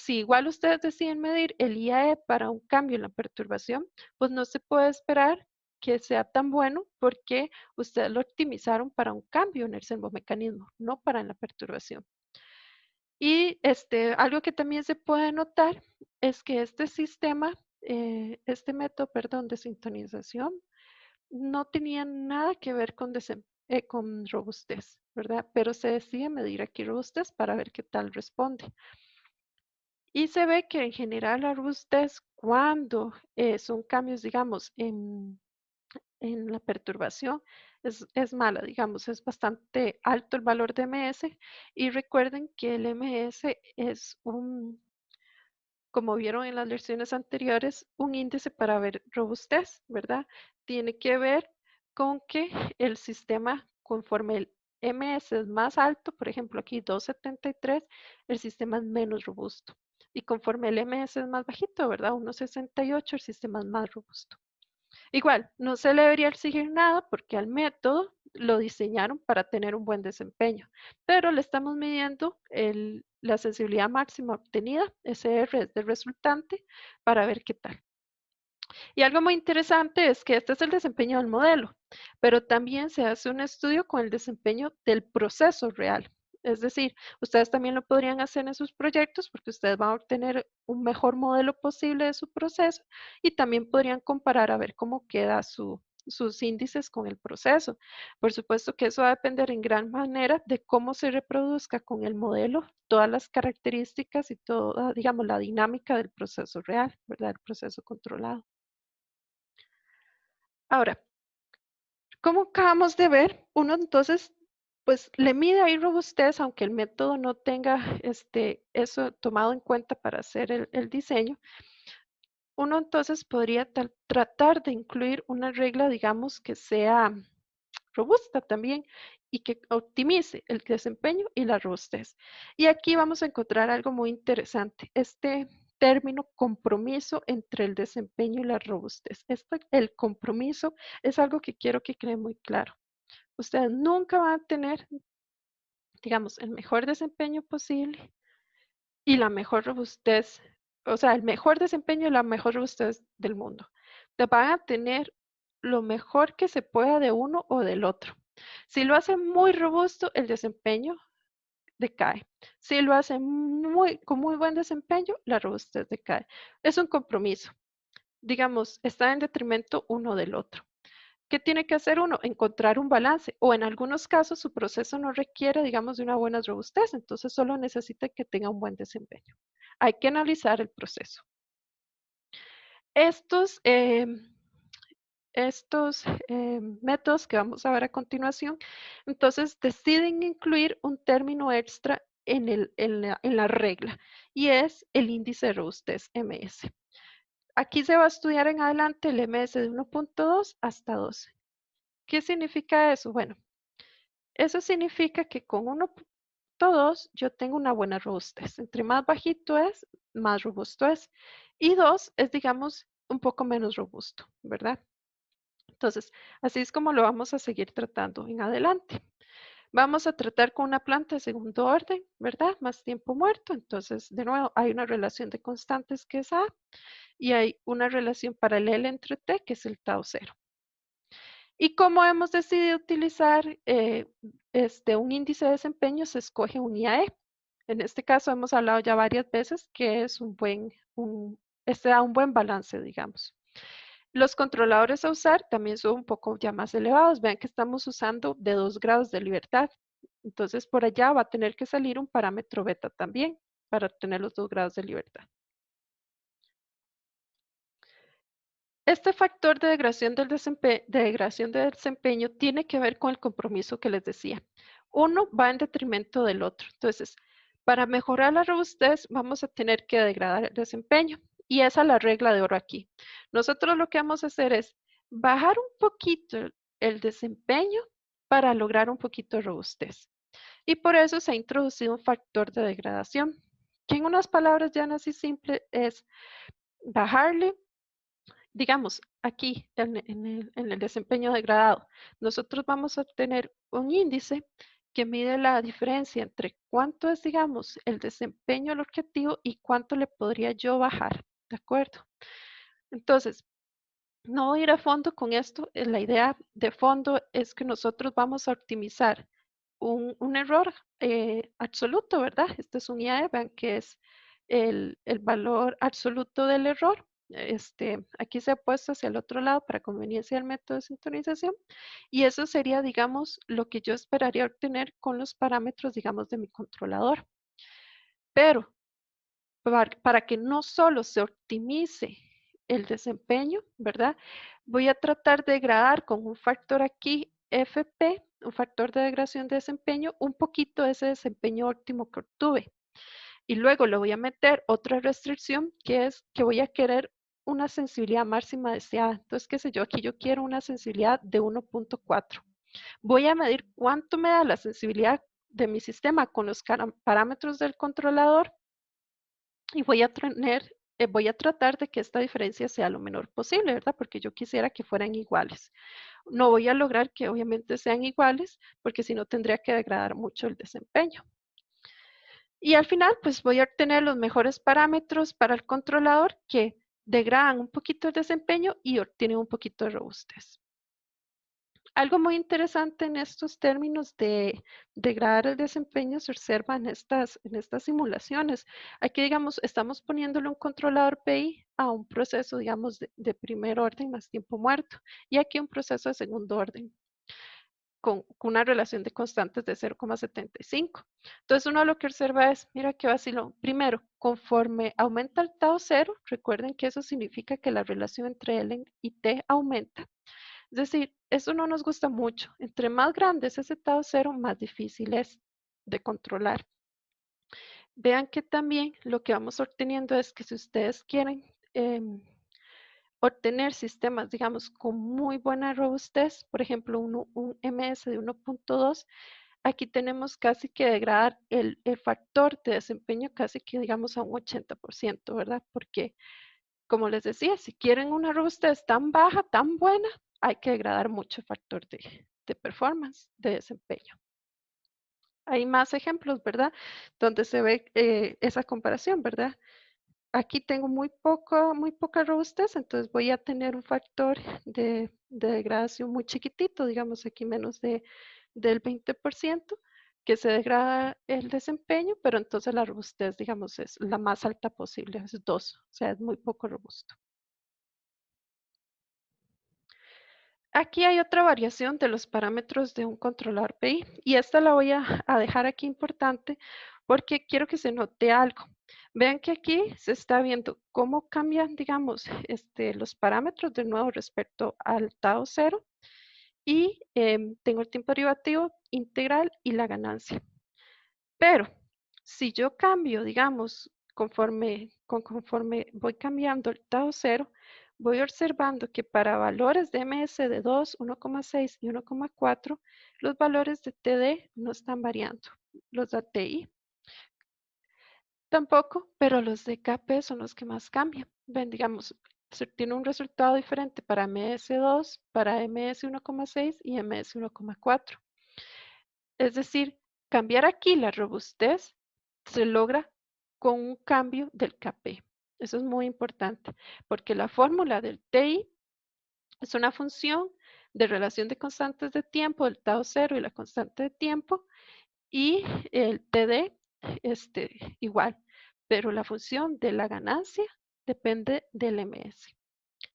igual ustedes deciden medir el IAE para un cambio en la perturbación, pues no se puede esperar que sea tan bueno porque ustedes lo optimizaron para un cambio en el servomecanismo, no para en la perturbación. Y algo que también se puede notar es que este sistema, este método, perdón, de sintonización, no tenía nada que ver con robustez, ¿verdad? Pero se decide medir aquí robustez para ver qué tal responde. Y se ve que en general la robustez, cuando son cambios, digamos, en la perturbación, es mala, digamos, es bastante alto el valor de MS. Y recuerden que el MS es como vieron en las lecciones anteriores, un índice para ver robustez, ¿verdad? Tiene que ver con que el sistema, conforme el MS es más alto, por ejemplo aquí 273, el sistema es menos robusto. Y conforme el MS es más bajito, ¿verdad? 168, el sistema es más robusto. Igual, no se le debería exigir nada porque al método lo diseñaron para tener un buen desempeño, pero le estamos midiendo la sensibilidad máxima obtenida, SR es del resultante, para ver qué tal. Y algo muy interesante es que este es el desempeño del modelo, pero también se hace un estudio con el desempeño del proceso real. Es decir, ustedes también lo podrían hacer en sus proyectos porque ustedes van a obtener un mejor modelo posible de su proceso y también podrían comparar a ver cómo queda sus índices con el proceso. Por supuesto que eso va a depender en gran manera de cómo se reproduzca con el modelo todas las características y toda, digamos, la dinámica del proceso real, ¿verdad? El proceso controlado. Ahora, como acabamos de ver, uno entonces, pues le mide ahí robustez, aunque el método no tenga eso tomado en cuenta para hacer el diseño. Uno entonces podría tratar de incluir una regla, digamos, que sea robusta también y que optimice el desempeño y la robustez. Y aquí vamos a encontrar algo muy interesante. término compromiso entre el desempeño y la robustez. El compromiso es algo que quiero que quede muy claro. Ustedes nunca van a tener, digamos, el mejor desempeño posible y la mejor robustez, o sea, el mejor desempeño y la mejor robustez del mundo. Van a tener lo mejor que se pueda de uno o del otro. Si lo hacen muy robusto, el desempeño decae. Si lo hacen con muy buen desempeño, la robustez decae. Es un compromiso. Digamos, está en detrimento uno del otro. ¿Qué tiene que hacer uno? Encontrar un balance. O en algunos casos su proceso no requiere, digamos, de una buena robustez, entonces solo necesita que tenga un buen desempeño. Hay que analizar el proceso. Estos, métodos que vamos a ver a continuación, entonces deciden incluir un término extra en la regla y es el índice de robustez MS. Aquí se va a estudiar en adelante el MS de 1.2 hasta 12. ¿Qué significa eso? Bueno, eso significa que con 1.2 yo tengo una buena robustez. Entre más bajito es, más robusto es. Y 2 es, digamos, un poco menos robusto, ¿verdad? Entonces, así es como lo vamos a seguir tratando en adelante. Vamos a tratar con una planta de segundo orden, ¿verdad? Más tiempo muerto. Entonces, de nuevo, hay una relación de constantes que es A y hay una relación paralela entre T, que es el tau cero. Y como hemos decidido utilizar un índice de desempeño, se escoge un IAE. En este caso hemos hablado ya varias veces que es este da un buen balance, digamos. Los controladores a usar también son un poco ya más elevados. Vean que estamos usando de 2 grados de libertad. Entonces por allá va a tener que salir un parámetro beta también para obtener los 2 grados de libertad. Este factor de degradación de desempeño tiene que ver con el compromiso que les decía. Uno va en detrimento del otro. Entonces, para mejorar la robustez, vamos a tener que degradar el desempeño. Y esa es la regla de oro aquí. Nosotros lo que vamos a hacer es bajar un poquito el desempeño para lograr un poquito de robustez. Y por eso se ha introducido un factor de degradación, que en unas palabras ya así simple es bajarle, digamos, aquí en el desempeño degradado, nosotros vamos a obtener un índice que mide la diferencia entre cuánto es, digamos, el desempeño al objetivo y cuánto le podría yo bajar, ¿de acuerdo? Entonces, no voy a ir a fondo con esto. La idea de fondo es que nosotros vamos a optimizar un error absoluto, ¿verdad? Este es un IAE, vean que es el valor absoluto del error. Aquí se ha puesto hacia el otro lado para conveniencia del método de sintonización. Y eso sería, digamos, lo que yo esperaría obtener con los parámetros, digamos, de mi controlador. Pero para que no solo se optimice el desempeño, ¿verdad? Voy a tratar de degradar con un factor aquí, FP, un factor de degradación de desempeño, un poquito ese desempeño óptimo que obtuve. Y luego le voy a meter otra restricción, que es que voy a querer una sensibilidad máxima deseada. Entonces, qué sé yo, aquí yo quiero una sensibilidad de 1.4. Voy a medir cuánto me da la sensibilidad de mi sistema con los parámetros del controlador y voy a tratar de que esta diferencia sea lo menor posible, ¿verdad? Porque yo quisiera que fueran iguales. No voy a lograr que obviamente sean iguales, porque si no tendría que degradar mucho el desempeño. Y al final, pues voy a obtener los mejores parámetros para el controlador que degradan un poquito el desempeño y obtienen un poquito de robustez. Algo muy interesante en estos términos de degradar el desempeño se observa en estas simulaciones. Aquí, digamos, estamos poniéndole un controlador PI a un proceso, digamos, de primer orden más tiempo muerto, y aquí un proceso de segundo orden con una relación de constantes de 0,75. Entonces, uno lo que observa es, mira qué vacilón. Primero, conforme aumenta el tau cero, recuerden que eso significa que la relación entre L y T aumenta. Es decir, eso no nos gusta mucho. Entre más grande es ese tau cero, más difícil es de controlar. Vean que también lo que vamos obteniendo es que si ustedes quieren obtener sistemas, digamos, con muy buena robustez, por ejemplo, un MS de 1.2, aquí tenemos casi que degradar el factor de desempeño casi que digamos a un 80%, ¿verdad? Porque, como les decía, si quieren una robustez tan baja, tan buena, hay que degradar mucho el factor de performance, de desempeño. Hay más ejemplos, ¿verdad? Donde se ve esa comparación, ¿verdad? Aquí tengo muy poca robustez, entonces voy a tener un factor de degradación muy chiquitito, digamos aquí menos del 20%, que se degrada el desempeño, pero entonces la robustez, digamos, es la más alta posible, es 2, o sea, es muy poco robusto. Aquí hay otra variación de los parámetros de un controlador PI y esta la voy a dejar aquí importante porque quiero que se note algo. Vean que aquí se está viendo cómo cambian, digamos, los parámetros de nuevo respecto al Tao 0 y tengo el tiempo derivativo integral y la ganancia. Pero si yo cambio, digamos, conforme voy cambiando el Tao 0, voy observando que para valores de MS de 2, 1,6 y 1,4, los valores de TD no están variando, los de TI tampoco, pero los de KP son los que más cambian. Ven, digamos, se tiene un resultado diferente para MS2, para MS1,6 y MS1,4. Es decir, cambiar aquí la robustez se logra con un cambio del KP. Eso es muy importante, porque la fórmula del TI es una función de relación de constantes de tiempo, del tau 0 y la constante de tiempo, y el TD igual, pero la función de la ganancia depende del MS.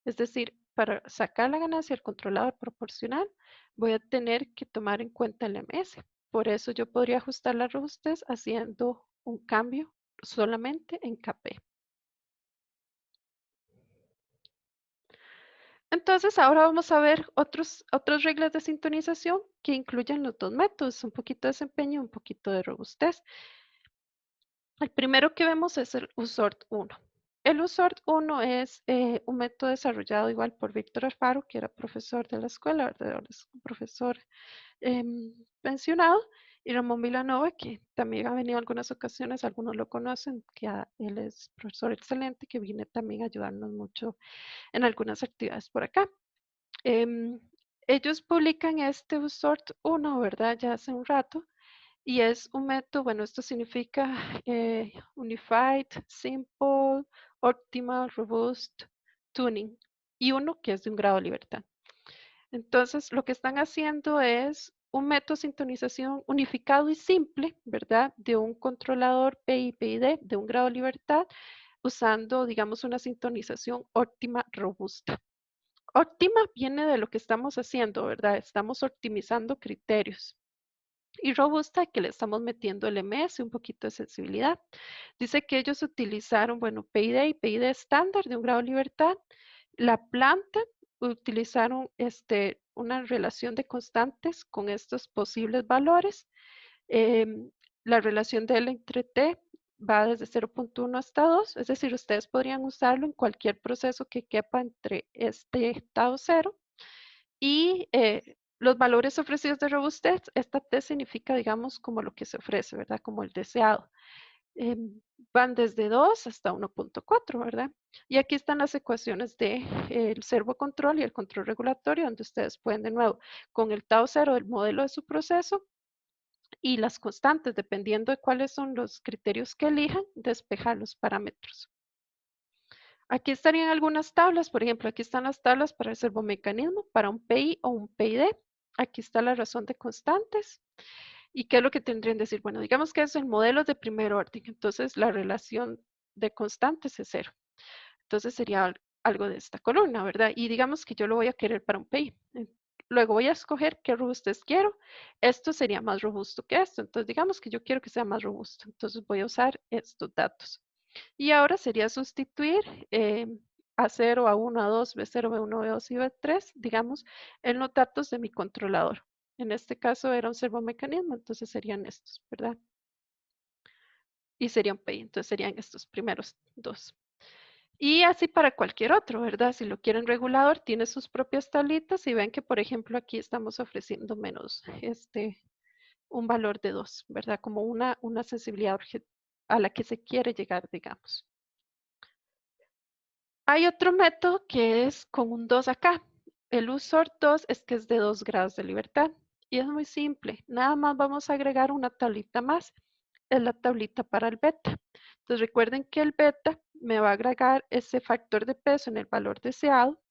Es decir, para sacar la ganancia del controlador proporcional, voy a tener que tomar en cuenta el MS. Por eso yo podría ajustar la robustez haciendo un cambio solamente en KP. Entonces, ahora vamos a ver otras reglas de sintonización que incluyen los dos métodos, un poquito de desempeño y un poquito de robustez. El primero que vemos es el USORT 1. El USORT 1 es un método desarrollado igual por Víctor Alfaro, que era profesor de la escuela, ¿verdad? Ahora es un profesor pensionado, y Ramón Vilanova, que también ha venido en algunas ocasiones, algunos lo conocen, que él es profesor excelente, que viene también a ayudarnos mucho en algunas actividades por acá. Ellos publican este USORT 1, ¿verdad? Ya hace un rato, y es un método, bueno, esto significa Unified, Simple, Optimal, Robust, Tuning, y uno que es de un grado de libertad. Entonces, lo que están haciendo es un método de sintonización unificado y simple, ¿verdad? De un controlador PI-PID de un grado de libertad, usando, digamos, una sintonización óptima robusta. Óptima viene de lo que estamos haciendo, ¿verdad? Estamos optimizando criterios. Y robusta, que le estamos metiendo el MS, un poquito de sensibilidad. Dice que ellos utilizaron, bueno, PID y PID estándar de un grado de libertad. La planta utilizaron una relación de constantes con estos posibles valores. La relación de L entre T va desde 0.1 hasta 2, es decir, ustedes podrían usarlo en cualquier proceso que quepa entre este tau 0 y los valores ofrecidos de robustez. Esta T significa, digamos, como lo que se ofrece, ¿verdad? Como el deseado. Van desde 2 hasta 1.4, ¿verdad? Y aquí están las ecuaciones del servocontrol y el control regulatorio, donde ustedes pueden, de nuevo, con el tau 0 del modelo de su proceso y las constantes, dependiendo de cuáles son los criterios que elijan, despejar los parámetros. Aquí estarían algunas tablas, por ejemplo, aquí están las tablas para el servomecanismo, para un PI o un PID. Aquí está la razón de constantes. ¿Y qué es lo que tendrían que decir? Bueno, digamos que es el modelo de primer orden, entonces la relación de constantes es 0. Entonces sería algo de esta columna, ¿verdad? Y digamos que yo lo voy a querer para un PI. Luego voy a escoger qué robustez quiero. Esto sería más robusto que esto. Entonces digamos que yo quiero que sea más robusto. Entonces voy a usar estos datos. Y ahora sería sustituir a 0, a 1, a 2, B0, B1, B2 y B3, digamos, en los datos de mi controlador. En este caso era un servomecanismo, entonces serían estos, ¿verdad? Y sería un PI, entonces serían estos primeros dos. Y así para cualquier otro, ¿verdad? Si lo quieren regulador, tiene sus propias tablitas y ven que, por ejemplo, aquí estamos ofreciendo menos un valor de 2, ¿verdad? Como una sensibilidad a la que se quiere llegar, digamos. Hay otro método que es con un 2 acá. El uso 2 es que es de 2 grados de libertad. Y es muy simple. Nada más vamos a agregar una tablita más. Es la tablita para el beta. Entonces recuerden que el beta me va a agregar ese factor de peso en el valor deseado,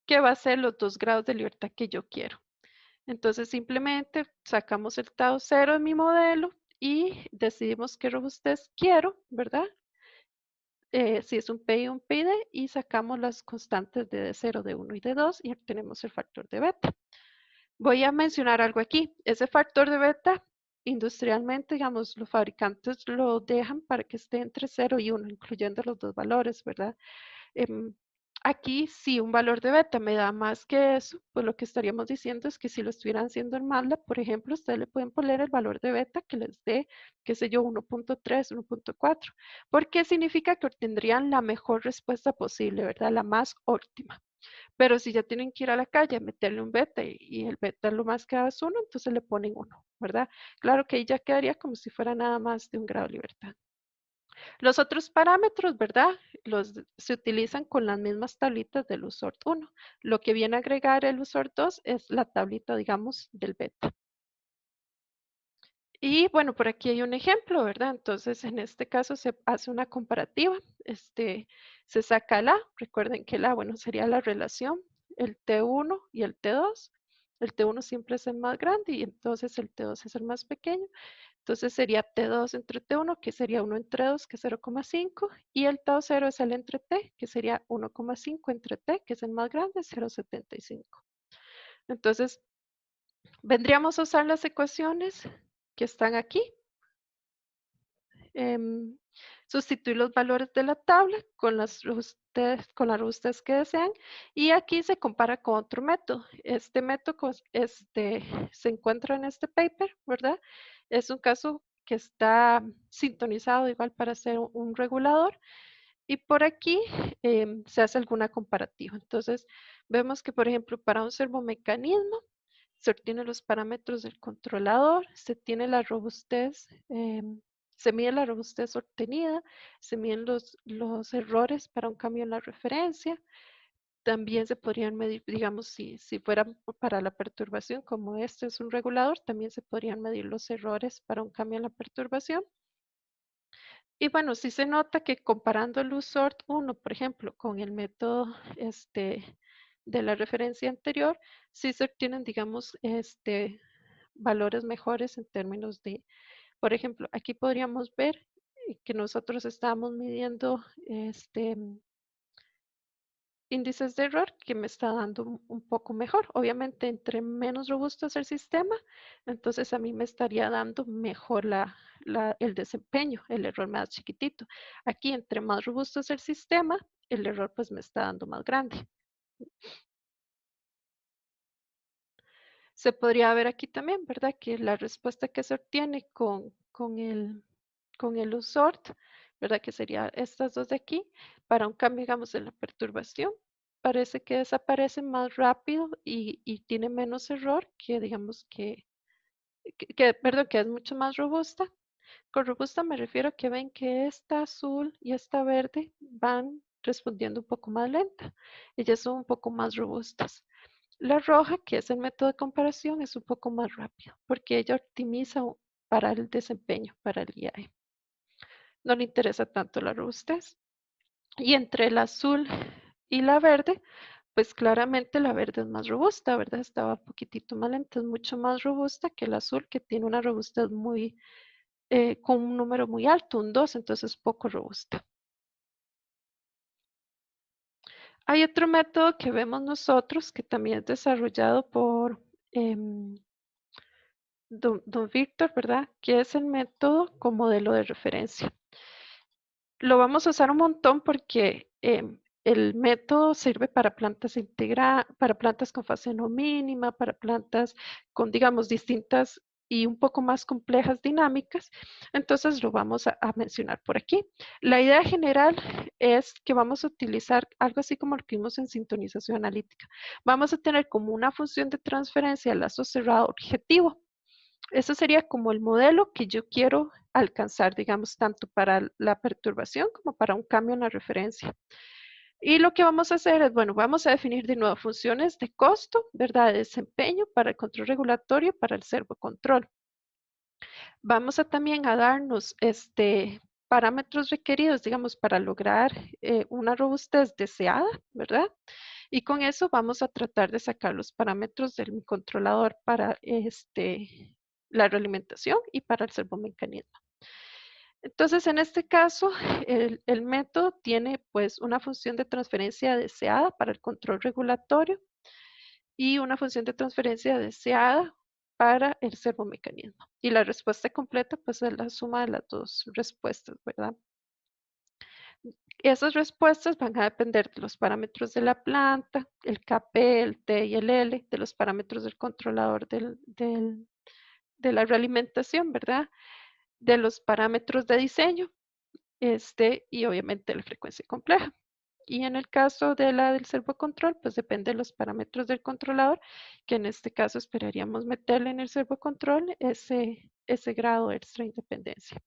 que va a ser los 2 grados de libertad que yo quiero. Entonces simplemente sacamos el tau 0 de mi modelo y decidimos qué robustez quiero, ¿verdad? Si es un P y un PID, y sacamos las constantes de D0, D1 y D2 y obtenemos el factor de beta. Voy a mencionar algo aquí. Ese factor de beta, industrialmente, digamos, los fabricantes lo dejan para que esté entre 0 y 1, incluyendo los dos valores, ¿verdad? Em, Aquí, si un valor de beta me da más que eso, pues lo que estaríamos diciendo es que si lo estuvieran haciendo en MATLAB, por ejemplo, ustedes le pueden poner el valor de beta que les dé, qué sé yo, 1.3, 1.4, porque significa que obtendrían la mejor respuesta posible, ¿verdad? La más óptima. Pero si ya tienen que ir a la calle a meterle un beta y el beta lo más que da es 1, entonces le ponen 1, ¿verdad? Claro que ahí ya quedaría como si fuera nada más de un grado de libertad. Los otros parámetros, ¿verdad? Se utilizan con las mismas tablitas del USORT 1. Lo que viene a agregar el USORT 2 es la tablita, digamos, del beta. Y bueno, por aquí hay un ejemplo, ¿verdad? Entonces, en este caso se hace una comparativa. Se saca el A. Recuerden que el A, bueno, sería la relación, el T1 y el T2. El T1 siempre es el más grande y entonces el T2 es el más pequeño. Entonces sería T2 entre T1, que sería 1 entre 2, que es 0,5, y el tau 0 es el entre T, que sería 1,5 entre T, que es el más grande, 0,75. Entonces, vendríamos a usar las ecuaciones que están aquí. Sustituir los valores de la tabla con la robustez que desean, y aquí se compara con otro método. Este método se encuentra en este paper, ¿verdad? Es un caso que está sintonizado igual para ser un regulador, y por aquí se hace alguna comparativa. Entonces, vemos que, por ejemplo, para un servomecanismo, se obtienen los parámetros del controlador, se tiene la robustez, se mide la robustez obtenida, se miden los errores para un cambio en la referencia. También se podrían medir, digamos, si fuera para la perturbación, como este es un regulador, también se podrían medir los errores para un cambio en la perturbación. Y bueno, sí se nota que comparando el USORT 1, por ejemplo, con el método de la referencia anterior, sí se obtienen, digamos, valores mejores en términos de, por ejemplo, aquí podríamos ver que nosotros estamos midiendo índices de error que me está dando un poco mejor. Obviamente, entre menos robusto es el sistema, entonces a mí me estaría dando mejor el desempeño, el error más chiquitito. Aquí, entre más robusto es el sistema, el error pues me está dando más grande. Se podría ver aquí también, ¿verdad? Que la respuesta que se obtiene con el USORT, ¿verdad? Que sería estas dos de aquí, para un cambio, digamos, en la perturbación, parece que desaparece más rápido y tiene menos error que, digamos, perdón, que es mucho más robusta. Con robusta me refiero a que ven que esta azul y esta verde van respondiendo un poco más lenta. Ellas son un poco más robustas. La roja, que es el método de comparación, es un poco más rápido porque ella optimiza para el desempeño, para el IAE. No le interesa tanto la robustez. Y entre el azul y la verde, pues claramente la verde es más robusta, ¿verdad? Estaba un poquitito más lenta, es mucho más robusta que el azul, que tiene una robustez con un número muy alto, un 2, entonces poco robusta. Hay otro método que vemos nosotros, que también es desarrollado por don Víctor, ¿verdad? Que es el método con modelo de referencia. Lo vamos a usar un montón porque el método sirve para plantas para plantas con fase no mínima, para plantas con, digamos, distintas y un poco más complejas dinámicas. Entonces lo vamos a mencionar por aquí. La idea general es que vamos a utilizar algo así como lo que vimos en sintonización analítica. Vamos a tener como una función de transferencia al lazo cerrado objetivo. Eso sería como el modelo que yo quiero alcanzar, digamos, tanto para la perturbación como para un cambio en la referencia. Y lo que vamos a hacer es, bueno, vamos a definir de nuevo funciones de costo, ¿verdad? De desempeño para el control regulatorio, para el servocontrol. Vamos a también a darnos parámetros requeridos, digamos, para lograr una robustez deseada, ¿verdad? Y con eso vamos a tratar de sacar los parámetros del controlador para la realimentación y para el servomecanismo. Entonces, en este caso, el método tiene pues una función de transferencia deseada para el control regulatorio y una función de transferencia deseada para el servomecanismo. Y la respuesta completa pues es la suma de las dos respuestas, ¿verdad? Esas respuestas van a depender de los parámetros de la planta, el KP, el T y el L, de los parámetros del controlador de la realimentación, ¿verdad? De los parámetros de diseño, y obviamente la frecuencia compleja. Y en el caso de la del servocontrol, pues depende de los parámetros del controlador, que en este caso esperaríamos meterle en el servocontrol ese grado de extra independencia.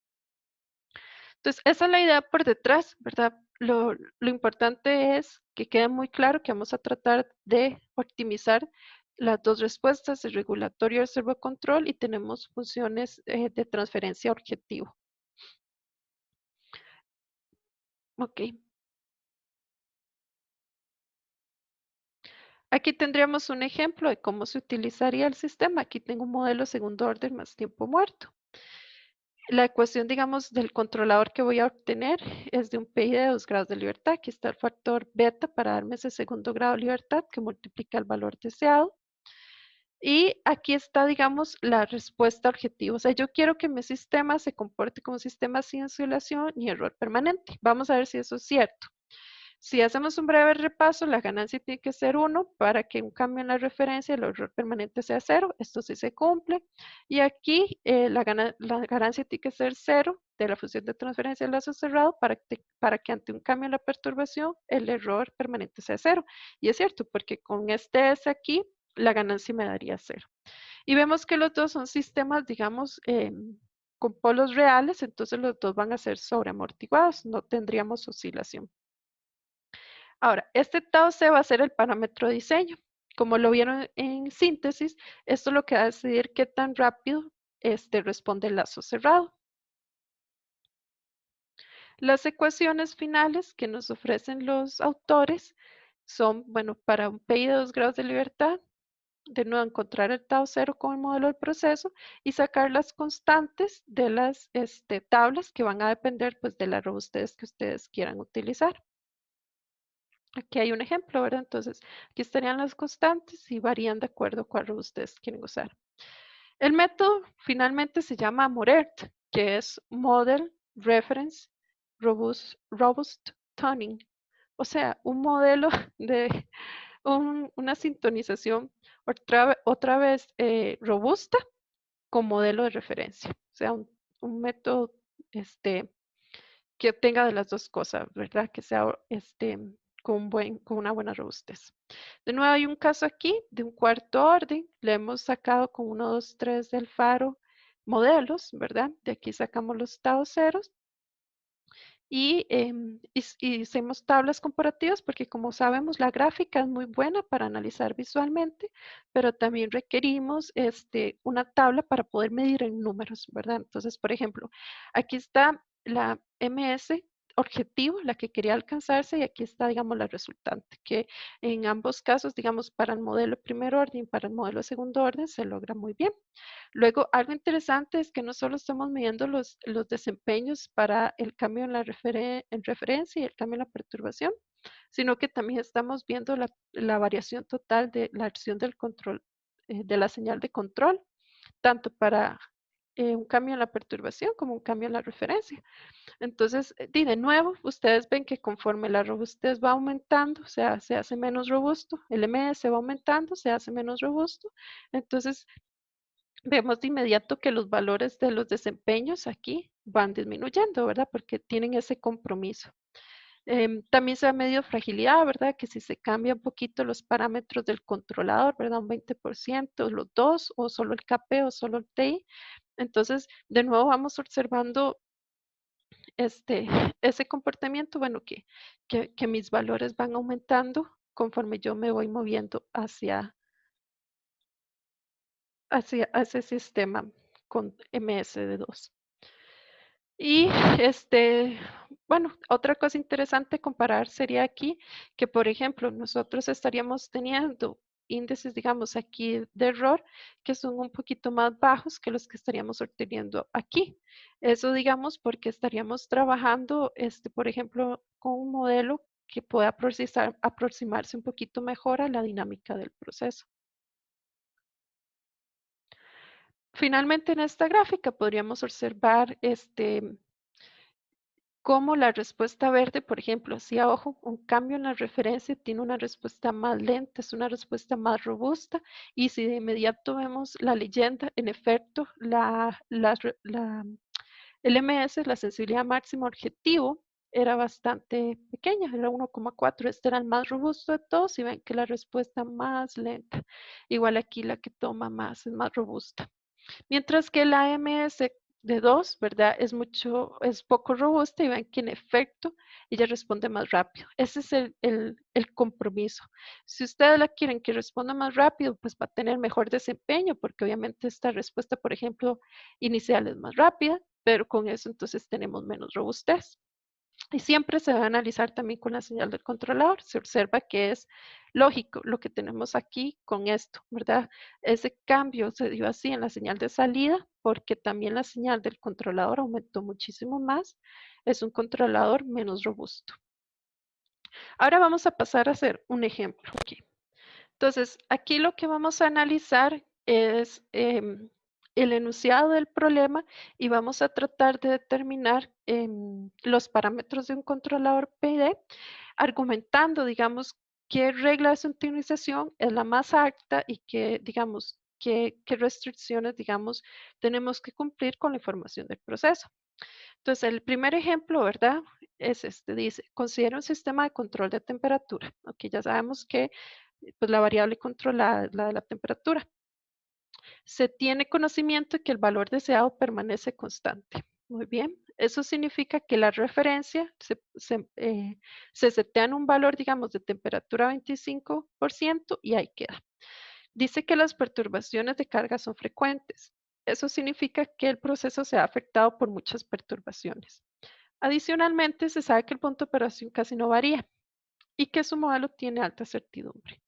Entonces, esa es la idea por detrás, ¿verdad? Lo importante es que quede muy claro que vamos a tratar de optimizar las dos respuestas, el regulatorio y el servocontrol, y tenemos funciones de transferencia objetivo. Ok. Aquí tendríamos un ejemplo de cómo se utilizaría el sistema. Aquí tengo un modelo segundo orden más tiempo muerto. La ecuación, digamos, del controlador que voy a obtener es de un PI de 2 grados de libertad. Aquí está el factor beta para darme ese segundo grado de libertad que multiplica el valor deseado. Y aquí está, digamos, la respuesta objetivo. O sea, yo quiero que mi sistema se comporte como un sistema sin oscilación ni error permanente. Vamos a ver si eso es cierto. Si hacemos un breve repaso, la ganancia tiene que ser 1 para que un cambio en la referencia, el error permanente sea 0. Esto sí se cumple. Y aquí la ganancia tiene que ser 0 de la función de transferencia de lazo cerrado para que ante un cambio en la perturbación, el error permanente sea 0. Y es cierto, porque con este S aquí, la ganancia me daría 0. Y vemos que los dos son sistemas, digamos, con polos reales, entonces los dos van a ser sobreamortiguados, no tendríamos oscilación. Ahora, este tau C va a ser el parámetro de diseño. Como lo vieron en síntesis, esto es lo que va a decidir qué tan rápido responde el lazo cerrado. Las ecuaciones finales que nos ofrecen los autores son, bueno, para un PI de 2 grados de libertad, de nuevo encontrar el tau cero con el modelo del proceso y sacar las constantes de las tablas que van a depender pues, de la robustez que ustedes quieran utilizar. Aquí hay un ejemplo, ¿verdad? Entonces, aquí estarían las constantes y varían de acuerdo a cuál ustedes quieren usar. El método finalmente se llama MORERT, que es Model Reference Robust Tuning. O sea, un modelo de una sintonización otra vez robusta con modelo de referencia. O sea, un método que tenga de las dos cosas, ¿verdad? Que sea con una buena robustez. De nuevo hay un caso aquí de un cuarto orden. Le hemos sacado con 1, 2, 3 del faro modelos, ¿verdad? De aquí sacamos los tau ceros y hicimos tablas comparativas porque como sabemos la gráfica es muy buena para analizar visualmente, pero también requerimos una tabla para poder medir en números, ¿verdad? Entonces, por ejemplo, aquí está la MS objetivo, la que quería alcanzarse, y aquí está, digamos, la resultante, que en ambos casos, digamos, para el modelo de primer orden y para el modelo de segundo orden se logra muy bien. Luego, algo interesante es que no solo estamos midiendo los desempeños para el cambio en la referencia y el cambio en la perturbación, sino que también estamos viendo la variación total de la acción del control, de la señal de control, tanto para un cambio en la perturbación como un cambio en la referencia. Entonces, de nuevo, ustedes ven que conforme la robustez va aumentando, o sea, se hace menos robusto, el MS va aumentando, se hace menos robusto. Entonces, vemos de inmediato que los valores de los desempeños aquí van disminuyendo, ¿verdad? Porque tienen ese compromiso. También se ha medido fragilidad, ¿verdad? Que si se cambia un poquito los parámetros del controlador, ¿verdad? Un 20%, los dos, o solo el KP o solo el TI. Entonces, de nuevo vamos observando este, ese comportamiento, bueno, que mis valores van aumentando conforme yo me voy moviendo hacia ese sistema con MS2. Y bueno, otra cosa interesante comparar sería aquí que, por ejemplo, nosotros estaríamos teniendo índices, digamos, aquí de error que son un poquito más bajos que los que estaríamos obteniendo aquí. Eso, digamos, porque estaríamos trabajando, por ejemplo, con un modelo que pueda aproximarse un poquito mejor a la dinámica del proceso. Finalmente, en esta gráfica podríamos observar como la respuesta verde, por ejemplo, si a ojo, un cambio en la referencia tiene una respuesta más lenta, es una respuesta más robusta, y si de inmediato vemos la leyenda, en efecto, el MS, la sensibilidad máxima objetivo, era bastante pequeña, era 1,4, este era el más robusto de todos, y ven que la respuesta más lenta, igual aquí la que toma más, es más robusta. Mientras que la AMS de 2, ¿verdad? Es poco robusta y ven que en efecto ella responde más rápido. Ese es el compromiso. Si ustedes la quieren que responda más rápido, pues va a tener mejor desempeño, porque obviamente esta respuesta, por ejemplo, inicial es más rápida, pero con eso entonces tenemos menos robustez. Y siempre se va a analizar también con la señal del controlador. Se observa que es lógico lo que tenemos aquí con esto, ¿verdad? Ese cambio se dio así en la señal de salida porque también la señal del controlador aumentó muchísimo más. Es un controlador menos robusto. Ahora vamos a pasar a hacer un ejemplo aquí. Entonces, aquí lo que vamos a analizar es el enunciado del problema y vamos a tratar de determinar los parámetros de un controlador PID, argumentando, digamos, qué regla de sintonización es la más alta y qué, digamos, qué restricciones, digamos, tenemos que cumplir con la información del proceso. Entonces, el primer ejemplo, ¿verdad? Es dice, considera un sistema de control de temperatura. Ok, ya sabemos que pues, la variable controlada es la de la temperatura. Se tiene conocimiento de que el valor deseado permanece constante. Muy bien. Eso significa que la referencia se setea en un valor, digamos, de temperatura 25% y ahí queda. Dice que las perturbaciones de carga son frecuentes. Eso significa que el proceso se ha afectado por muchas perturbaciones. Adicionalmente, se sabe que el punto de operación casi no varía y que su modelo tiene alta certidumbre.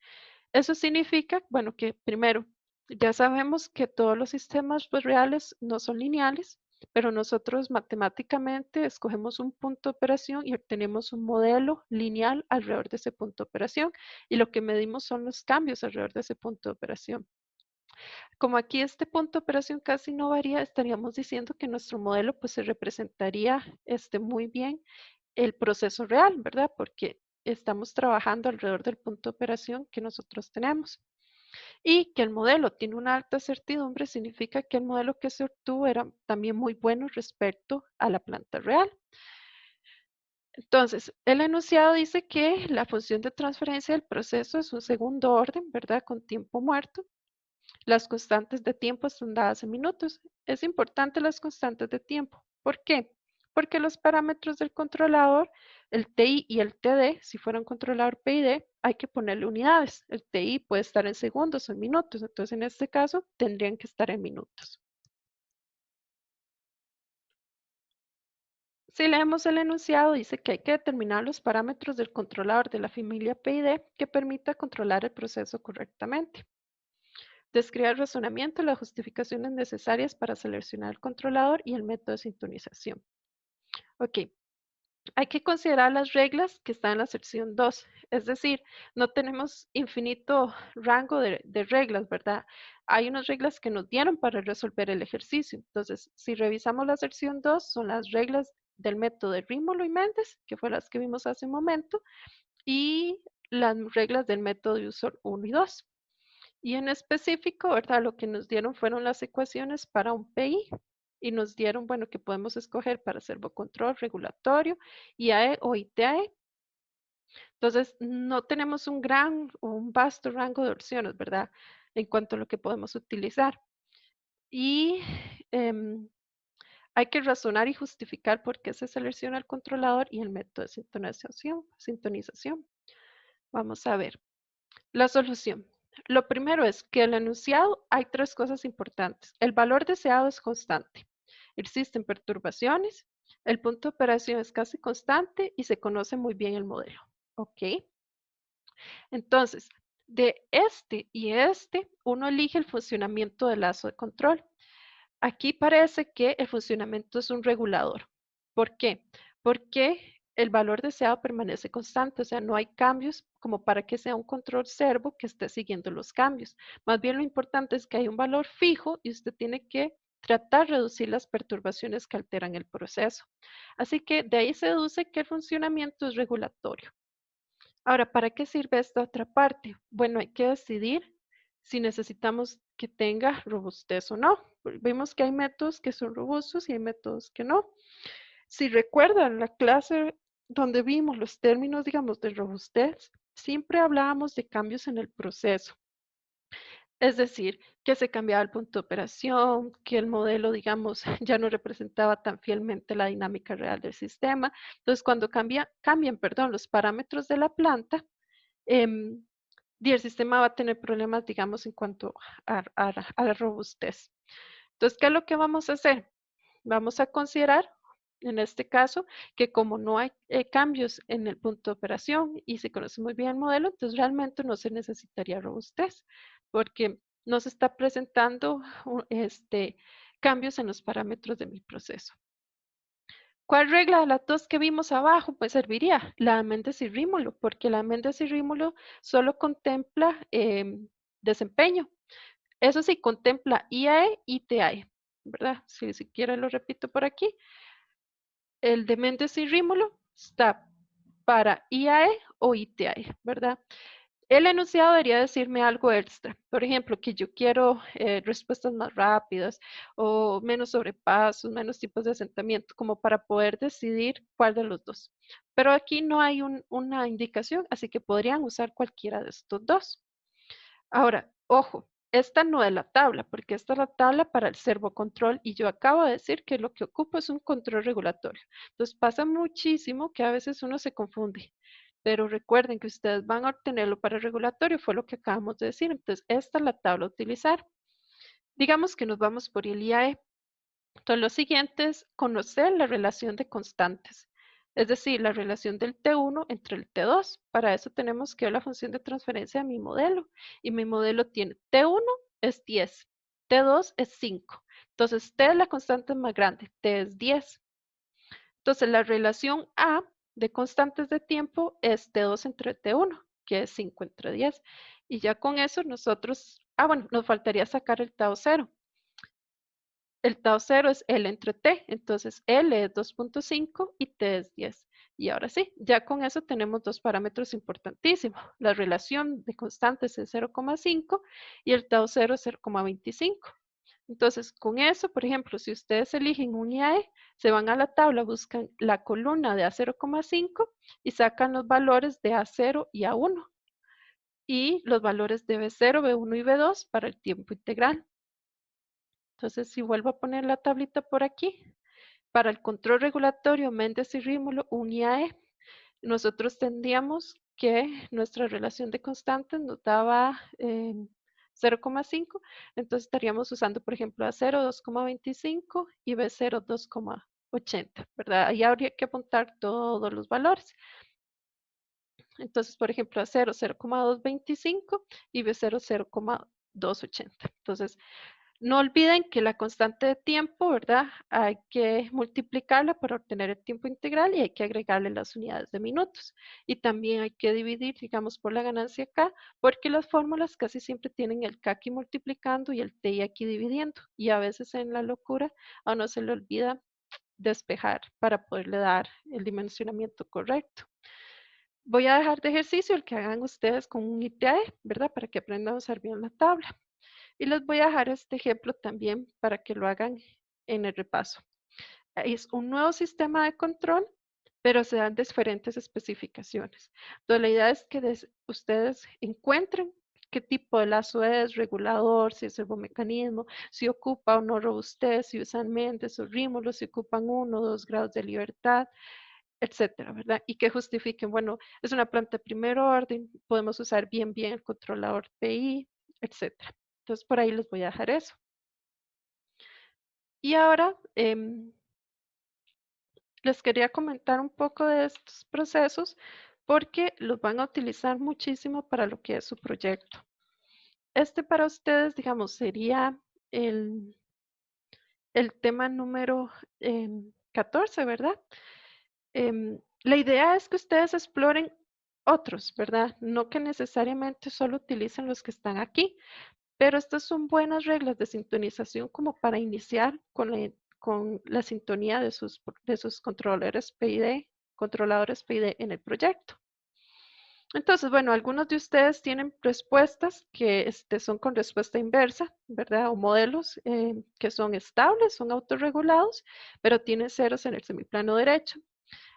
Eso significa, bueno, que primero, ya sabemos que todos los sistemas pues, reales no son lineales, pero nosotros matemáticamente escogemos un punto de operación y obtenemos un modelo lineal alrededor de ese punto de operación y lo que medimos son los cambios alrededor de ese punto de operación. Como aquí este punto de operación casi no varía, estaríamos diciendo que nuestro modelo pues se representaría muy bien el proceso real, ¿verdad? Porque estamos trabajando alrededor del punto de operación que nosotros tenemos. Y que el modelo tiene una alta certidumbre significa que el modelo que se obtuvo era también muy bueno respecto a la planta real. Entonces, el enunciado dice que la función de transferencia del proceso es un segundo orden, ¿verdad? Con tiempo muerto. Las constantes de tiempo están dadas en minutos. Es importante las constantes de tiempo. ¿Por qué? Porque los parámetros del controlador, el TI y el TD, si fuera un controlador PID, hay que ponerle unidades. El TI puede estar en segundos o en minutos. Entonces, en este caso, tendrían que estar en minutos. Si leemos el enunciado, dice que hay que determinar los parámetros del controlador de la familia PID que permita controlar el proceso correctamente. Describe el razonamiento y las justificaciones necesarias para seleccionar el controlador y el método de sintonización. Ok, hay que considerar las reglas que están en la sección 2. Es decir, no tenemos infinito rango de reglas, ¿verdad? Hay unas reglas que nos dieron para resolver el ejercicio. Entonces, si revisamos la sección 2, son las reglas del método de Rímolo y Méndez, que fue las que vimos hace un momento, y las reglas del método de Usor 1 y 2. Y en específico, ¿verdad? Lo que nos dieron fueron las ecuaciones para un PI y nos dieron, bueno, que podemos escoger para servocontrol regulatorio, IAE o ITAE, Entonces, no tenemos un gran o un vasto rango de opciones, ¿verdad? En cuanto a lo que podemos utilizar. Y em, hay que razonar y justificar por qué se selecciona el controlador y el método de sintonización. Vamos a ver. La solución. Lo primero es que el enunciado hay tres cosas importantes. El valor deseado es constante. Existen perturbaciones. El punto de operación es casi constante y se conoce muy bien el modelo. ¿Ok? Entonces, de este y este, uno elige el funcionamiento del lazo de control. Aquí parece que el funcionamiento es un regulador. ¿Por qué? Porque el valor deseado permanece constante, o sea, no hay cambios como para que sea un control servo que esté siguiendo los cambios. Más bien lo importante es que hay un valor fijo y usted tiene que tratar de reducir las perturbaciones que alteran el proceso. Así que de ahí se deduce que el funcionamiento es regulatorio. Ahora, ¿para qué sirve esta otra parte? Bueno, hay que decidir si necesitamos que tenga robustez o no. Vimos que hay métodos que son robustos y hay métodos que no. Si recuerdan la clase donde vimos los términos, digamos, de robustez, siempre hablábamos de cambios en el proceso. Es decir, que se cambiaba el punto de operación, que el modelo, digamos, ya no representaba tan fielmente la dinámica real del sistema. Entonces, cuando cambian, perdón, los parámetros de la planta, em, y el sistema va a tener problemas, digamos, en cuanto a la robustez. Entonces, ¿qué es lo que vamos a hacer? Vamos a considerar, en este caso, que como no hay cambios en el punto de operación y se conoce muy bien el modelo, entonces realmente no se necesitaría robustez, porque no se está presentando cambios en los parámetros de mi proceso. ¿Cuál regla de las dos que vimos abajo? Pues serviría la de Méndez y Rímolo, porque la de Méndez y Rímolo solo contempla desempeño. Eso sí, contempla IAE y TAE, ¿verdad? Si siquiera lo repito por aquí. El de Méndez y Rímolo está para IAE o ITAE, ¿verdad? El enunciado debería decirme algo extra. Por ejemplo, que yo quiero respuestas más rápidas o menos sobrepasos, menos tipos de asentamiento, como para poder decidir cuál de los dos. Pero aquí no hay una indicación, así que podrían usar cualquiera de estos dos. Ahora, ojo, esta no es la tabla, porque esta es la tabla para el servocontrol y yo acabo de decir que lo que ocupo es un control regulatorio. Entonces pasa muchísimo que a veces uno se confunde, pero recuerden que ustedes van a obtenerlo para el regulatorio, fue lo que acabamos de decir. Entonces, esta es la tabla a utilizar. Digamos que nos vamos por el IAE. Entonces, lo siguiente es conocer la relación de constantes, es decir, la relación del T1 entre el T2. Para eso tenemos que ver la función de transferencia de mi modelo. Y mi modelo tiene T1 es 10, T2 es 5. Entonces, T es la constante más grande, T es 10. Entonces, la relación A de constantes de tiempo es T2 entre T1, que es 5 entre 10. Y ya con eso nosotros, bueno, nos faltaría sacar el Tau 0. El tau 0 es L entre T, entonces L es 2.5 y T es 10. Y ahora sí, ya con eso tenemos dos parámetros importantísimos. La relación de constantes es 0,5 y el tau 0 es 0,25. Entonces, con eso, por ejemplo, si ustedes eligen un IAE, se van a la tabla, buscan la columna de A0,5 y sacan los valores de A0 y A1 y los valores de B0, B1 y B2 para el tiempo integral. Entonces, si vuelvo a poner la tablita por aquí, para el control regulatorio Méndez y Rímolo, un IAE, nosotros tendríamos que nuestra relación de constantes nos daba 0,5, entonces estaríamos usando, por ejemplo, A0 2,25 y B0 2,80, ¿verdad? Ahí habría que apuntar todos los valores. Entonces, por ejemplo, A0 0,225 y B0 0,280. Entonces, no olviden que la constante de tiempo, ¿verdad? Hay que multiplicarla para obtener el tiempo integral y hay que agregarle las unidades de minutos. Y también hay que dividir, digamos, por la ganancia K, porque las fórmulas casi siempre tienen el K aquí multiplicando y el T aquí dividiendo. Y a veces en la locura a uno se le olvida despejar para poderle dar el dimensionamiento correcto. Voy a dejar de ejercicio el que hagan ustedes con un ITAE, ¿verdad? Para que aprendan a usar bien la tabla. Y les voy a dejar este ejemplo también para que lo hagan en el repaso. Es un nuevo sistema de control pero se dan diferentes especificaciones. Entonces, la idea es que ustedes encuentren qué tipo de lazo es, regulador, si es servomecanismo, si ocupa o no robustez, si usan mentes o rímulos, si ocupan 1 o 2 grados de libertad, etcétera, ¿verdad? Y que justifiquen, bueno, es una planta de primer orden, podemos usar bien el controlador PI, etcétera. Entonces, por ahí les voy a dejar eso. Y ahora, les quería comentar un poco de estos procesos porque los van a utilizar muchísimo para lo que es su proyecto. Este para ustedes, digamos, sería el, el tema número 14, ¿verdad? La idea es que ustedes exploren otros, ¿verdad? No que necesariamente solo utilicen los que están aquí, pero estas son buenas reglas de sintonización como para iniciar con la sintonía de sus controladores PID en el proyecto. Entonces, bueno, algunos de ustedes tienen respuestas que son con respuesta inversa, ¿verdad? O modelos que son estables, son autorregulados, pero tienen ceros en el semiplano derecho.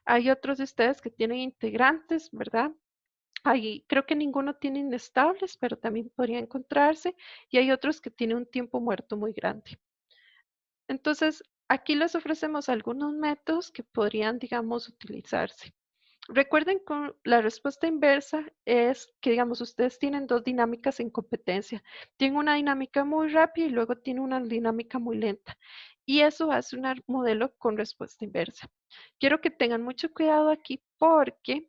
Hay otros de ustedes que tienen integrantes, ¿verdad? Creo que ninguno tiene inestables, pero también podría encontrarse. Y hay otros que tienen un tiempo muerto muy grande. Entonces, aquí les ofrecemos algunos métodos que podrían, digamos, utilizarse. Recuerden que la respuesta inversa es que, digamos, ustedes tienen dos dinámicas en competencia. Tienen una dinámica muy rápida y luego tienen una dinámica muy lenta. Y eso hace un modelo con respuesta inversa. Quiero que tengan mucho cuidado aquí porque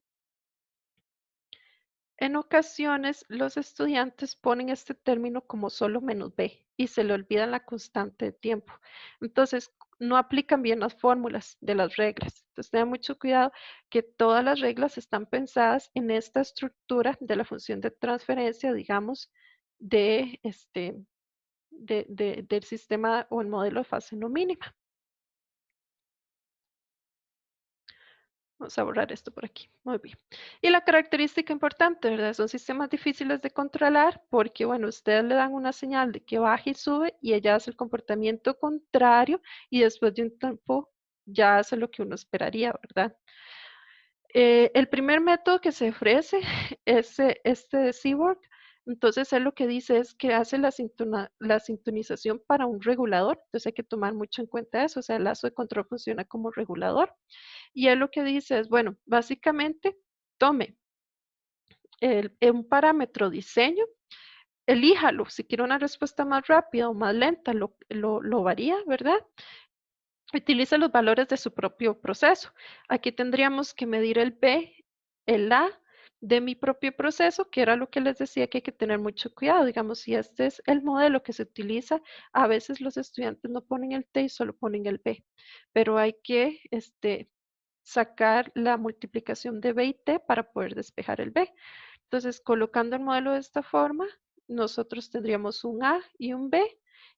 en ocasiones los estudiantes ponen este término como solo menos b y se le olvida la constante de tiempo. Entonces, no aplican bien las fórmulas de las reglas. Entonces, tengan mucho cuidado que todas las reglas están pensadas en esta estructura de la función de transferencia, digamos, de del sistema o el modelo de fase no mínima. Vamos a borrar esto por aquí. Muy bien. Y la característica importante, ¿verdad? Son sistemas difíciles de controlar porque, bueno, ustedes le dan una señal de que baja y sube y ella hace el comportamiento contrario y después de un tiempo ya hace lo que uno esperaría, ¿verdad? El primer método que se ofrece es este de Seaborg. Entonces, él lo que dice es que hace la sintonización para un regulador. Entonces, hay que tomar mucho en cuenta eso. O sea, el lazo de control funciona como regulador. Y él lo que dice es, bueno, básicamente, tome un parámetro diseño, elíjalo. Si quiere una respuesta más rápida o más lenta, lo varía, ¿verdad? Utiliza los valores de su propio proceso. Aquí tendríamos que medir el B, el A de mi propio proceso, que era lo que les decía que hay que tener mucho cuidado. Digamos, si este es el modelo que se utiliza, a veces los estudiantes no ponen el T y solo ponen el B, pero hay que sacar la multiplicación de B y T para poder despejar el B. Entonces, colocando el modelo de esta forma, nosotros tendríamos un A y un B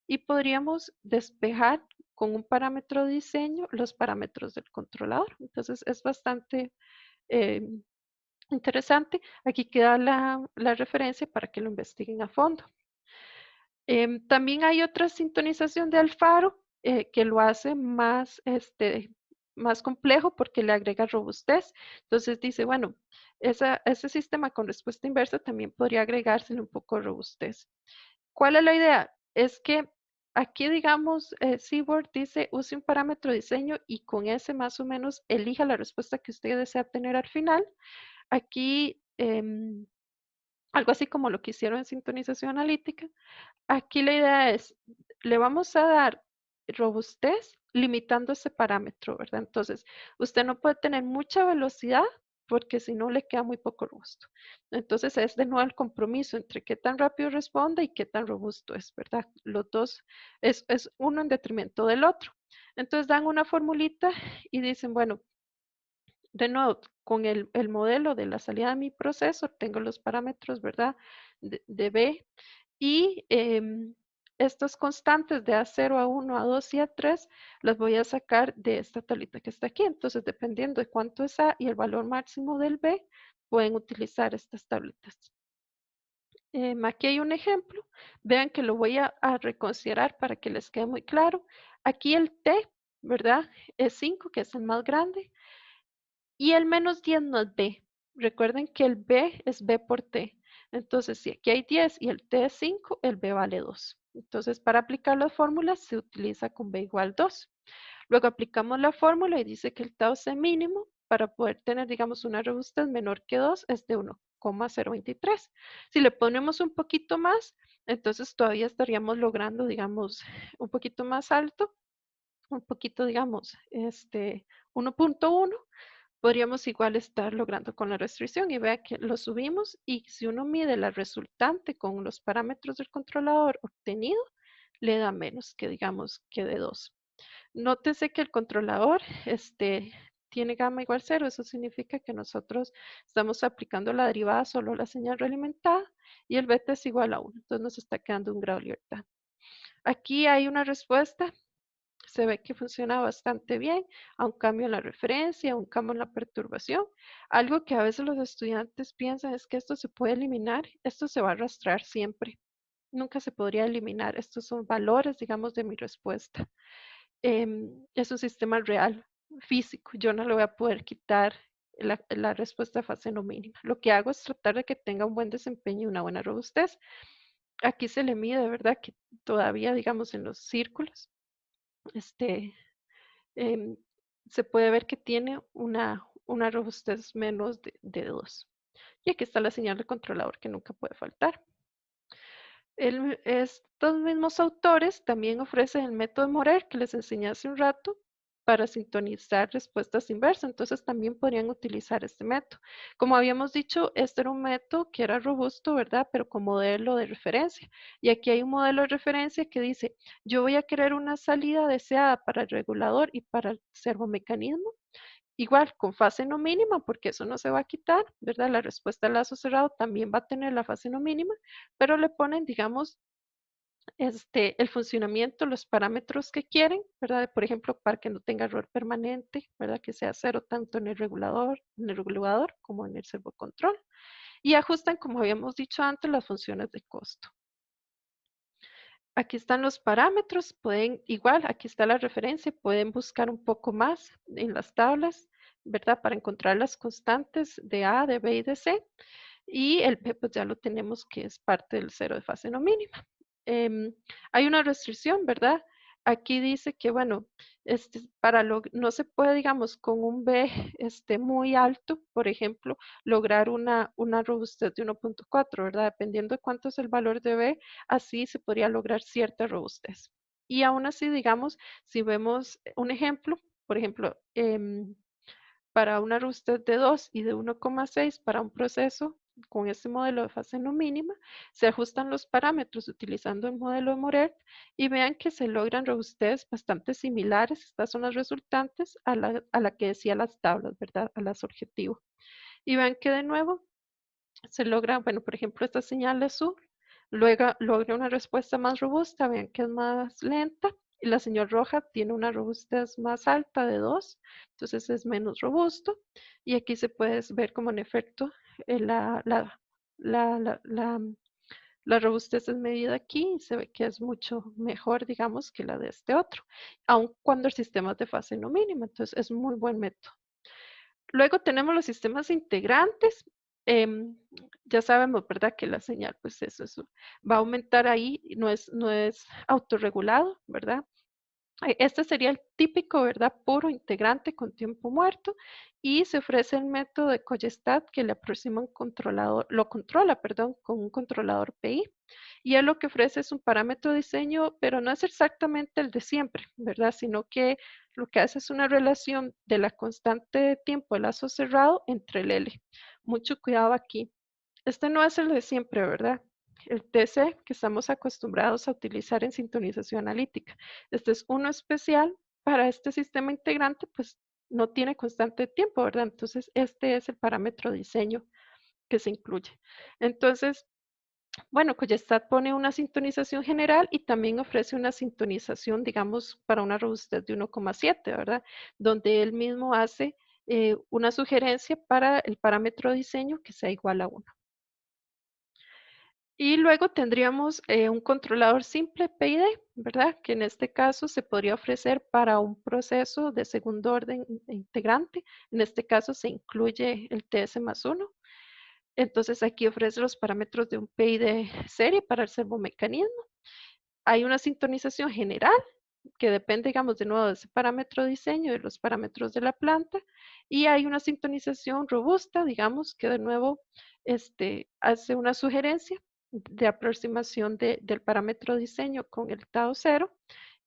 y podríamos despejar con un parámetro de diseño los parámetros del controlador. Entonces, es bastante eh, interesante. Aquí queda la referencia para que lo investiguen a fondo. También hay otra sintonización de Alfaro que lo hace más complejo porque le agrega robustez. Entonces dice, bueno, ese sistema con respuesta inversa también podría agregársele un poco de robustez. ¿Cuál es la idea? Es que aquí, digamos, Seaborg dice, use un parámetro de diseño y con ese más o menos elija la respuesta que usted desea tener al final. Aquí, algo así como lo que hicieron en sintonización analítica. Aquí la idea es, le vamos a dar robustez limitando ese parámetro, ¿verdad? Entonces, usted no puede tener mucha velocidad porque si no le queda muy poco robusto. Entonces, es de nuevo el compromiso entre qué tan rápido responde y qué tan robusto es, ¿verdad? Los dos es uno en detrimento del otro. Entonces, dan una formulita y dicen, bueno, de nuevo, con el modelo de la salida de mi proceso, tengo los parámetros, ¿verdad? De B y estas constantes de A0, A1, A2 y A3 las voy a sacar de esta tablita que está aquí. Entonces, dependiendo de cuánto es A y el valor máximo del B, pueden utilizar estas tabletas. Aquí hay un ejemplo. Vean que lo voy a reconsiderar para que les quede muy claro. Aquí el T, ¿verdad? Es 5, que es el más grande. Y el menos 10 no es B. Recuerden que el B es B por T. Entonces, si aquí hay 10 y el T es 5, el B vale 2. Entonces, para aplicar las fórmulas se utiliza con B igual 2. Luego aplicamos la fórmula y dice que el tau C mínimo para poder tener, digamos, una robustez menor que 2 es de 1,023. Si le ponemos un poquito más, entonces todavía estaríamos logrando, digamos, un poquito más alto, un poquito, digamos, 1,1, podríamos igual estar logrando con la restricción y vea que lo subimos y si uno mide la resultante con los parámetros del controlador obtenido, le da menos que digamos que de 2. Nótese que el controlador tiene gamma igual 0, eso significa que nosotros estamos aplicando la derivada solo a la señal realimentada y el beta es igual a 1, entonces nos está quedando un grado de libertad. Aquí hay una respuesta, se ve que funciona bastante bien, a un cambio en la referencia, a un cambio en la perturbación. Algo que a veces los estudiantes piensan es que esto se puede eliminar, esto se va a arrastrar siempre. Nunca se podría eliminar, estos son valores, digamos, de mi respuesta. Es un sistema real, físico. Yo no le voy a poder quitar la respuesta a fase no mínima. Lo que hago es tratar de que tenga un buen desempeño y una buena robustez. Aquí se le mide, ¿verdad? Que todavía, digamos, en los círculos, este, em, se puede ver que tiene una robustez menos de 2. Y aquí está la señal de controlador que nunca puede faltar. Estos mismos autores también ofrecen el método de Morer que les enseñé hace un rato para sintonizar respuestas inversas. Entonces también podrían utilizar este método. Como habíamos dicho, este era un método que era robusto, ¿verdad? Pero con modelo de referencia. Y aquí hay un modelo de referencia que dice, yo voy a querer una salida deseada para el regulador y para el servomecanismo. Igual, con fase no mínima, porque eso no se va a quitar, ¿verdad? La respuesta al lazo cerrado también va a tener la fase no mínima, pero le ponen, digamos, el funcionamiento, los parámetros que quieren, ¿verdad? Por ejemplo, para que no tenga error permanente, ¿verdad? Que sea cero tanto en el regulador como en el servocontrol. Y ajustan, como habíamos dicho antes, las funciones de costo. Aquí están los parámetros, pueden, igual, aquí está la referencia, pueden buscar un poco más en las tablas, ¿verdad? Para encontrar las constantes de A, de B y de C. Y el B, pues ya lo tenemos que es parte del cero de fase no mínima. Hay una restricción, ¿verdad? Aquí dice que, bueno, no se puede, digamos, con un B muy alto, por ejemplo, lograr una robustez de 1,4, ¿verdad? Dependiendo de cuánto es el valor de B, así se podría lograr cierta robustez. Y aún así, digamos, si vemos un ejemplo, por ejemplo, para una robustez de 2 y de 1,6 para un proceso con este modelo de fase no mínima, se ajustan los parámetros utilizando el modelo de Moret y vean que se logran robustez bastante similares, estas son las resultantes a la que decía las tablas, ¿verdad? A las objetivo. Y vean que de nuevo se logra, bueno, por ejemplo, esta señal azul, luego logra una respuesta más robusta, vean que es más lenta, y la señal roja tiene una robustez más alta de 2, entonces es menos robusto, y aquí se puede ver como en efecto la, la, la, la robustez es medida aquí y se ve que es mucho mejor, digamos, que la de este otro, aun cuando el sistema es de fase no mínima, entonces es muy buen método. Luego tenemos los sistemas integrantes. em, ya sabemos, ¿verdad? Que la señal, pues eso va a aumentar ahí, no es autorregulado, ¿verdad? Este sería el típico, ¿verdad? Puro integrante con tiempo muerto y se ofrece el método de Colestat que le aproxima un controlador, lo controla, perdón, con un controlador PI. Y él lo que ofrece es un parámetro de diseño, pero no es exactamente el de siempre, ¿verdad? Sino que lo que hace es una relación de la constante de tiempo de lazo cerrado entre el L. Mucho cuidado aquí. Este no es el de siempre, ¿verdad? El TC que estamos acostumbrados a utilizar en sintonización analítica. Este es uno especial para este sistema integrante, pues no tiene constante de tiempo, ¿verdad? Entonces, este es el parámetro de diseño que se incluye. Entonces, bueno, Colestat pone una sintonización general y también ofrece una sintonización, digamos, para una robustez de 1,7, ¿verdad? Donde él mismo hace una sugerencia para el parámetro de diseño que sea igual a 1. Y luego tendríamos un controlador simple PID, ¿verdad? Que en este caso se podría ofrecer para un proceso de segundo orden integrante. En este caso se incluye el TS+1. Entonces aquí ofrece los parámetros de un PID serie para el servomecanismo. Hay una sintonización general que depende, digamos, de nuevo de ese parámetro de diseño, de los parámetros de la planta, y hay una sintonización robusta, digamos, que de nuevo hace una sugerencia de aproximación del parámetro de diseño con el tau 0,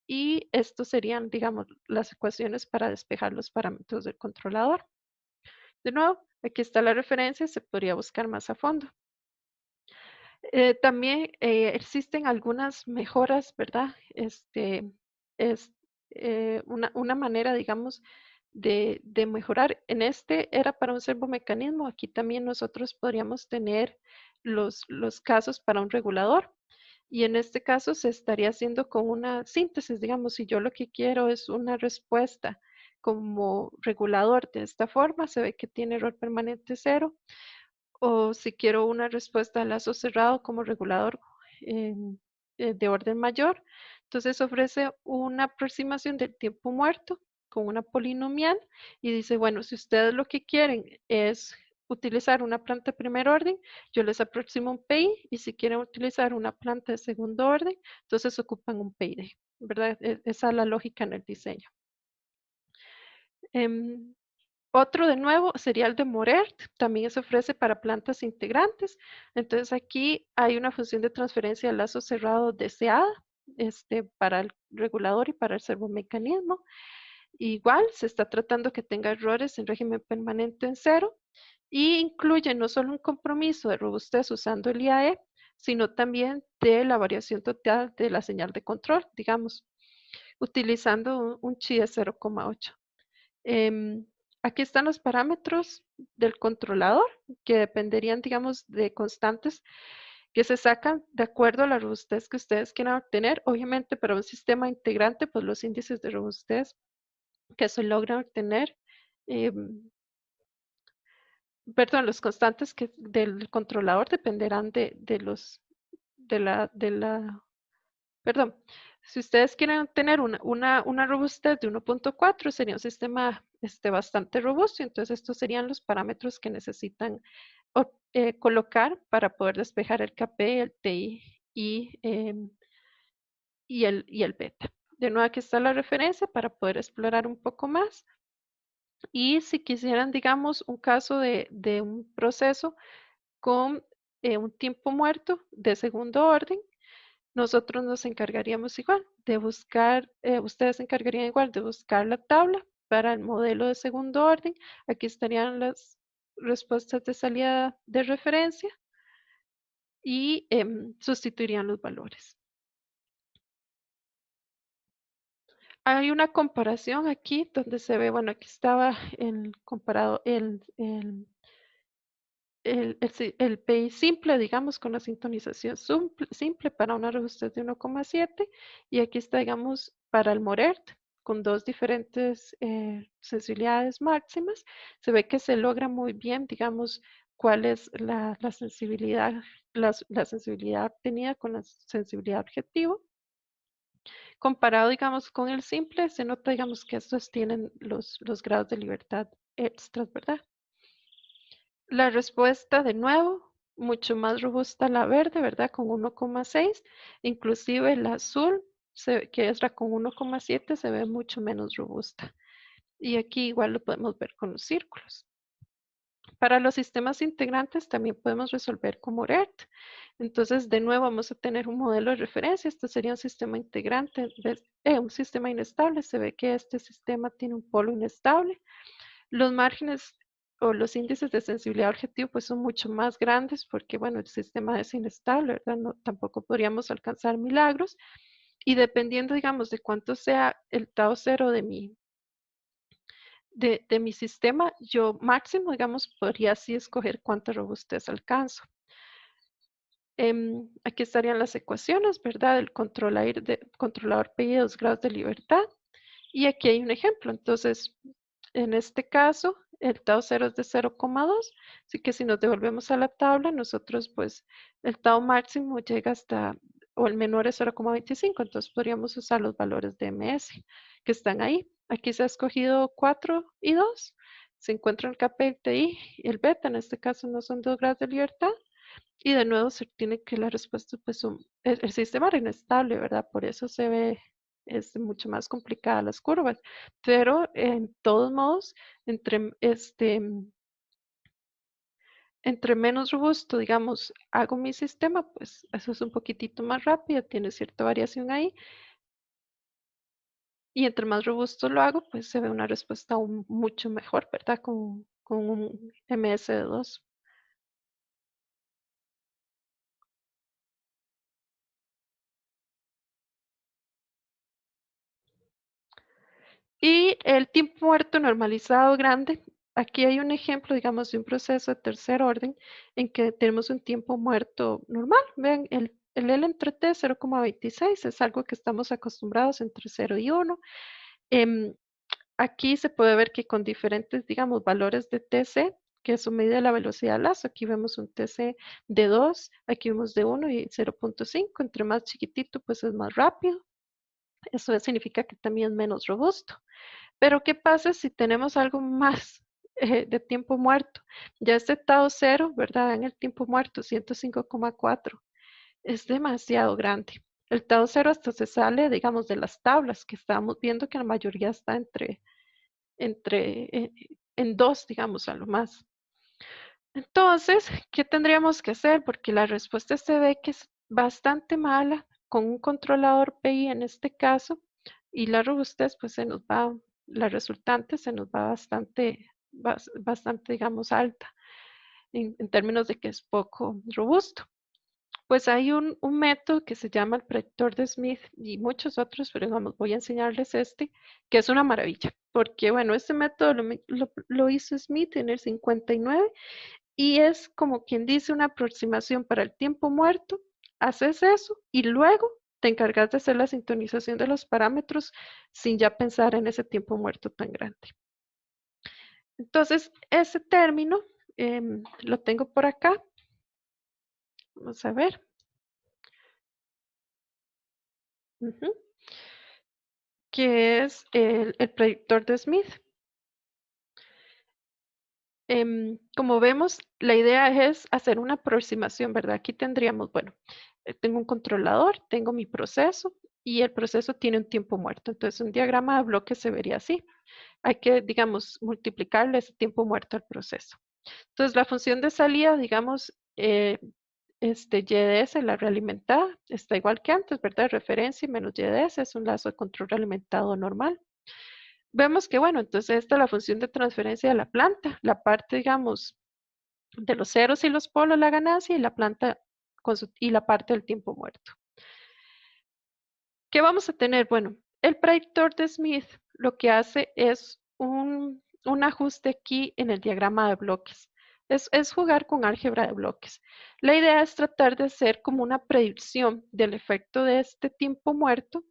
y estos serían, digamos, las ecuaciones para despejar los parámetros del controlador. De nuevo, aquí está la referencia, se podría buscar más a fondo. También existen algunas mejoras, ¿verdad? Es una manera, digamos, de mejorar. En este era para un servomecanismo. Aquí también nosotros podríamos tener los casos para un regulador. Y en este caso se estaría haciendo con una síntesis, digamos, si yo lo que quiero es una respuesta como regulador de esta forma, se ve que tiene error permanente 0, o si quiero una respuesta a lazo cerrado como regulador de orden mayor. Entonces ofrece una aproximación del tiempo muerto con una polinomial y dice, bueno, si ustedes lo que quieren es utilizar una planta de primer orden, yo les aproximo un PI, y si quieren utilizar una planta de segundo orden, entonces ocupan un PID, ¿verdad? Esa es la lógica en el diseño. Em, Otro de nuevo sería el de Morert, también se ofrece para plantas integrantes. Entonces aquí hay una función de transferencia de lazo cerrado deseada para el regulador y para el servomecanismo. Igual se está tratando que tenga errores en régimen permanente en 0 y incluye no solo un compromiso de robustez usando el IAE, sino también de la variación total de la señal de control, digamos, utilizando un chi de 0,8. Em, Aquí están los parámetros del controlador que dependerían, digamos, de constantes que se sacan de acuerdo a la robustez que ustedes quieran obtener. Obviamente, para un sistema integrante, pues los índices de robustez que se logran obtener, perdón, los constantes del controlador dependerán de la perdón, si ustedes quieren tener una robustez de 1.4, sería un sistema bastante robusto. Entonces, estos serían los parámetros que necesitan colocar para poder despejar el KP, el TI y el beta. De nuevo, aquí está la referencia para poder explorar un poco más. Y si quisieran, digamos, un caso de un proceso con un tiempo muerto de segundo orden, nosotros nos encargaríamos igual de buscar, ustedes se encargarían igual de buscar la tabla para el modelo de segundo orden. Aquí estarían las respuestas de salida de referencia y sustituirían los valores. Hay una comparación aquí donde se ve, bueno, aquí estaba el comparado, el PI simple, digamos, con la sintonización simple para una robustez de 1,7, y aquí está, digamos, para el Morert con dos diferentes sensibilidades máximas. Se ve que se logra muy bien, digamos, cuál es la sensibilidad, la sensibilidad obtenida con la sensibilidad objetivo. Comparado, digamos, con el simple, se nota, digamos, que estos tienen los grados de libertad extras, ¿verdad? La respuesta, de nuevo, mucho más robusta la verde, ¿verdad? Con 1,6. Inclusive la azul, que es la con 1,7, se ve mucho menos robusta. Y aquí igual lo podemos ver con los círculos. Para los sistemas integrantes también podemos resolver como RERT. Entonces, de nuevo, vamos a tener un modelo de referencia. Este sería un sistema integrante, un sistema inestable. Se ve que este sistema tiene un polo inestable. Los márgenes o los índices de sensibilidad objetivo pues son mucho más grandes porque, bueno, el sistema es inestable, ¿verdad? No, tampoco podríamos alcanzar milagros. Y dependiendo, digamos, de cuánto sea el tau 0 de mi sistema, yo máximo, digamos, podría así escoger cuánta robustez alcanzo. Aquí estarían las ecuaciones, ¿verdad? El controlador PI de 2 grados de libertad. Y aquí hay un ejemplo. Entonces, en este caso, el tau 0 es de 0,2, así que si nos devolvemos a la tabla, nosotros pues el tau máximo llega hasta, o el menor es 0,25, entonces podríamos usar los valores de ms que están ahí. Aquí se ha escogido 4 y 2, se encuentra el kappa y el TI y el beta, en este caso no son 2 grados de libertad, y de nuevo se tiene que la respuesta, pues el sistema era inestable, ¿verdad? Por eso se ve mucho más complicada las curvas. Pero en todos modos, entre menos robusto, digamos, hago mi sistema, pues eso es un poquitito más rápido, tiene cierta variación ahí. Y entre más robusto lo hago, pues se ve una respuesta aún mucho mejor, ¿verdad? Con un ms de 2. Y el tiempo muerto normalizado grande, aquí hay un ejemplo, digamos, de un proceso de tercer orden en que tenemos un tiempo muerto normal. Vean, el L entre T 0,26 es algo que estamos acostumbrados entre 0 y 1. Aquí se puede ver que con diferentes, digamos, valores de TC, que eso mide la velocidad de lazo, aquí vemos un TC de 2, aquí vemos de 1 y 0,5, entre más chiquitito, pues es más rápido. Eso significa que también es menos robusto. Pero ¿qué pasa si tenemos algo más de tiempo muerto? Ya este tau 0, ¿verdad? En el tiempo muerto, 105,4, es demasiado grande. El tau 0 hasta se sale, digamos, de las tablas que estábamos viendo que la mayoría está en 2, digamos, a lo más. Entonces, ¿qué tendríamos que hacer? Porque la respuesta se ve que es bastante mala con un controlador PI en este caso, y la robustez, pues se nos va, la resultante se nos va bastante, digamos, alta en términos de que es poco robusto. Pues hay un método que se llama el predictor de Smith y muchos otros, pero vamos, voy a enseñarles este, que es una maravilla, porque bueno, este método lo hizo Smith en el 59 y es como quien dice una aproximación para el tiempo muerto. Haces eso y luego te encargas de hacer la sintonización de los parámetros sin ya pensar en ese tiempo muerto tan grande. Entonces, ese término lo tengo por acá. Vamos a ver. Ujú. Que es el predictor de Smith. Como vemos, la idea es hacer una aproximación, ¿verdad? Aquí tendríamos, bueno, tengo un controlador, tengo mi proceso y el proceso tiene un tiempo muerto. Entonces, un diagrama de bloques se vería así. Hay que, digamos, multiplicarle ese tiempo muerto al proceso. Entonces, la función de salida, digamos, YDS, la realimentada, está igual que antes, ¿verdad? Referencia y menos YDS es un lazo de control realimentado normal. Vemos que, bueno, entonces esta es la función de transferencia de la planta, la parte, digamos, de los ceros y los polos, la ganancia, y la planta y la parte del tiempo muerto. ¿Qué vamos a tener? Bueno, el predictor de Smith lo que hace es un ajuste aquí en el diagrama de bloques. Es jugar con álgebra de bloques. La idea es tratar de hacer como una predicción del efecto de este tiempo muerto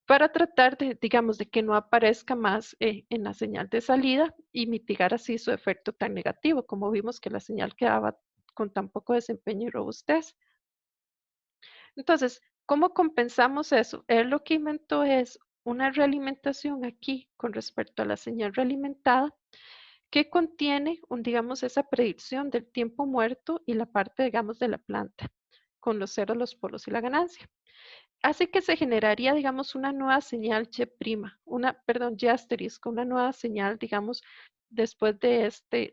para tratar de, digamos, de que no aparezca más en la señal de salida y mitigar así su efecto tan negativo, como vimos que la señal quedaba con tan poco desempeño y robustez. Entonces, ¿cómo compensamos eso? Él lo que inventó es una realimentación aquí con respecto a la señal realimentada que contiene, digamos, esa predicción del tiempo muerto y la parte, digamos, de la planta, con los ceros, los polos y la ganancia. Así que se generaría, digamos, una nueva señal Y asterisco, una nueva señal, digamos, después de este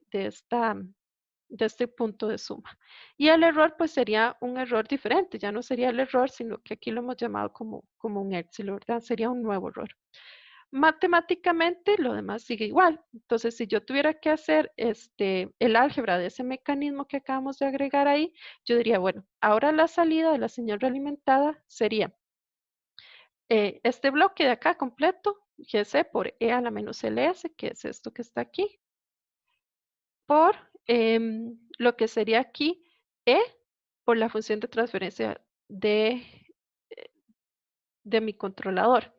punto de suma. Y el error, pues, sería un error diferente, ya no sería el error, sino que aquí lo hemos llamado como un épsilon, ¿verdad? Sería un nuevo error. Matemáticamente, lo demás sigue igual. Entonces, si yo tuviera que hacer el álgebra de ese mecanismo que acabamos de agregar ahí, yo diría, bueno, ahora la salida de la señal realimentada sería este bloque de acá completo, GC por E a la menos LS, que es esto que está aquí, por lo que sería aquí E por la función de transferencia de mi controlador.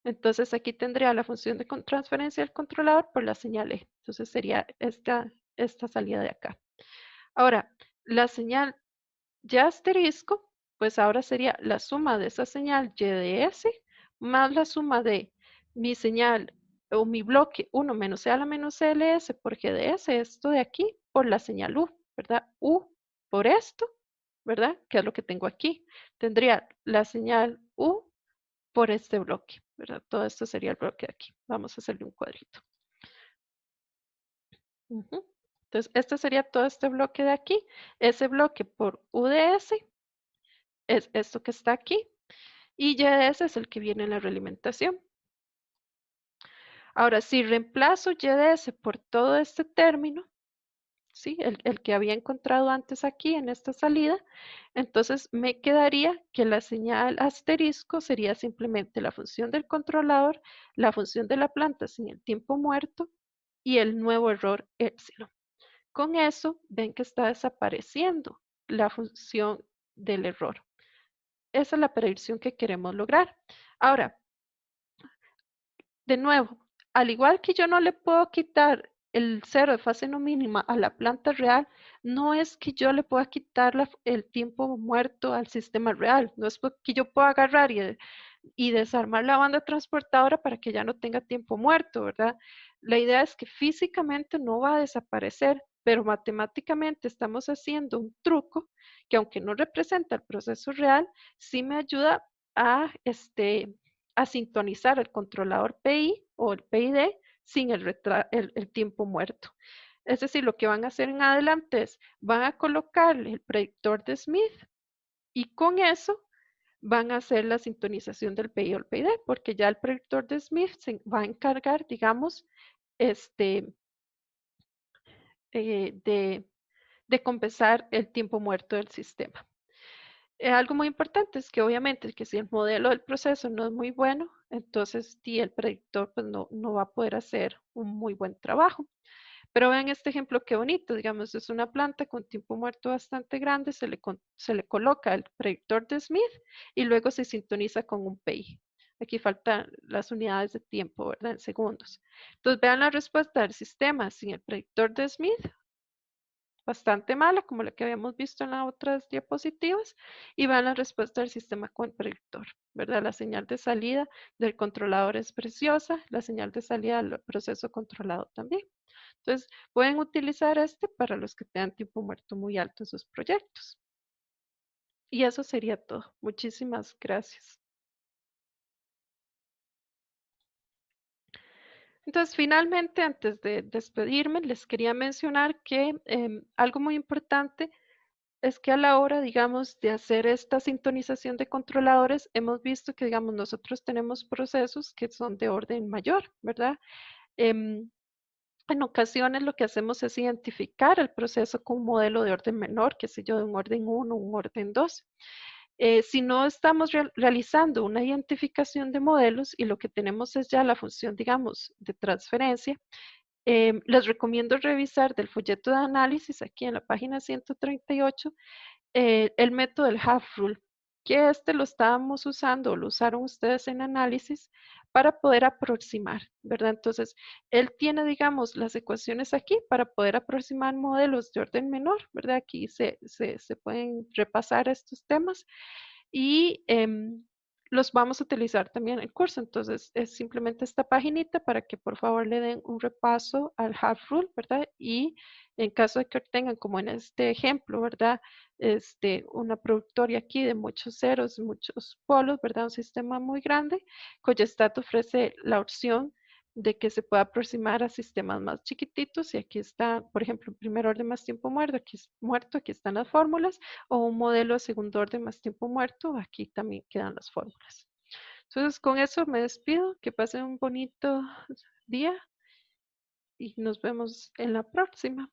Entonces aquí tendría la función de transferencia del controlador por la señal E. Entonces sería esta salida de acá. Ahora, la señal Y asterisco, pues ahora sería la suma de esa señal Y de S más la suma de mi señal o mi bloque 1 menos C a la menos LS por G de S, esto de aquí, por la señal U, ¿verdad? U por esto, ¿verdad? Que es lo que tengo aquí. Tendría la señal U por este bloque, ¿verdad? Todo esto sería el bloque de aquí. Vamos a hacerle un cuadrito. Entonces, este sería todo este bloque de aquí. Ese bloque por U de S es esto que está aquí. Y YS es el que viene en la realimentación. Ahora, si reemplazo YS por todo este término, ¿sí? El que había encontrado antes aquí en esta salida, entonces me quedaría que la señal asterisco sería simplemente la función del controlador, la función de la planta sin el tiempo muerto y el nuevo error epsilon. Con eso, ven que está desapareciendo la función del error. Esa es la predicción que queremos lograr. Ahora, de nuevo, al igual que yo no le puedo quitar el cero de fase no mínima a la planta real, no es que yo le pueda quitar el tiempo muerto al sistema real, no es que yo pueda agarrar y desarmar la banda transportadora para que ya no tenga tiempo muerto, ¿verdad? La idea es que físicamente no va a desaparecer, pero matemáticamente estamos haciendo un truco que aunque no representa el proceso real, sí me ayuda a, a sintonizar el controlador PI o el PID sin el tiempo muerto. Es decir, lo que van a hacer en adelante es, van a colocarle el predictor de Smith y con eso van a hacer la sintonización del PI o el PID, porque ya el predictor de Smith se va a encargar, digamos, este, de compensar el tiempo muerto del sistema. Algo muy importante es que obviamente que si el modelo del proceso no es muy bueno, entonces el predictor pues, no va a poder hacer un muy buen trabajo. Pero vean este ejemplo qué bonito, digamos, es una planta con tiempo muerto bastante grande, se le coloca el predictor de Smith y luego se sintoniza con un PI. Aquí faltan las unidades de tiempo, ¿verdad? En segundos. Entonces vean la respuesta del sistema sin el predictor de Smith, bastante mala, como la que habíamos visto en las otras diapositivas, y vean la respuesta del sistema con el predictor, ¿verdad? La señal de salida del controlador es preciosa, la señal de salida del proceso controlado también. Entonces, pueden utilizar este para los que tengan tiempo muerto muy alto en sus proyectos. Y eso sería todo. Muchísimas gracias. Entonces, finalmente, antes de despedirme, les quería mencionar que algo muy importante es que a la hora, digamos, de hacer esta sintonización de controladores, hemos visto que, digamos, nosotros tenemos procesos que son de orden mayor, ¿verdad? Em, En ocasiones lo que hacemos es identificar el proceso con un modelo de orden menor, qué sé yo, de un orden 1, un orden 2. Si no estamos realizando una identificación de modelos y lo que tenemos es ya la función, digamos, de transferencia, les recomiendo revisar del folleto de análisis aquí en la página 138 el método del half rule, que este lo estábamos usando, lo usaron ustedes en análisis para poder aproximar, ¿verdad? Entonces, él tiene, digamos, las ecuaciones aquí para poder aproximar modelos de orden menor, ¿verdad? Aquí se pueden repasar estos temas y los vamos a utilizar también en el curso. Entonces, es simplemente esta paginita para que por favor le den un repaso al half rule, ¿verdad? Y en caso de que tengan, como en este ejemplo, ¿verdad? Una productoria aquí de muchos ceros, muchos polos, ¿verdad? Un sistema muy grande, Coyestat ofrece la opción de que se pueda aproximar a sistemas más chiquititos y aquí está, por ejemplo, primer orden más tiempo muerto, aquí están las fórmulas, o un modelo de segundo orden más tiempo muerto, aquí también quedan las fórmulas. Entonces, con eso me despido, que pasen un bonito día y nos vemos en la próxima.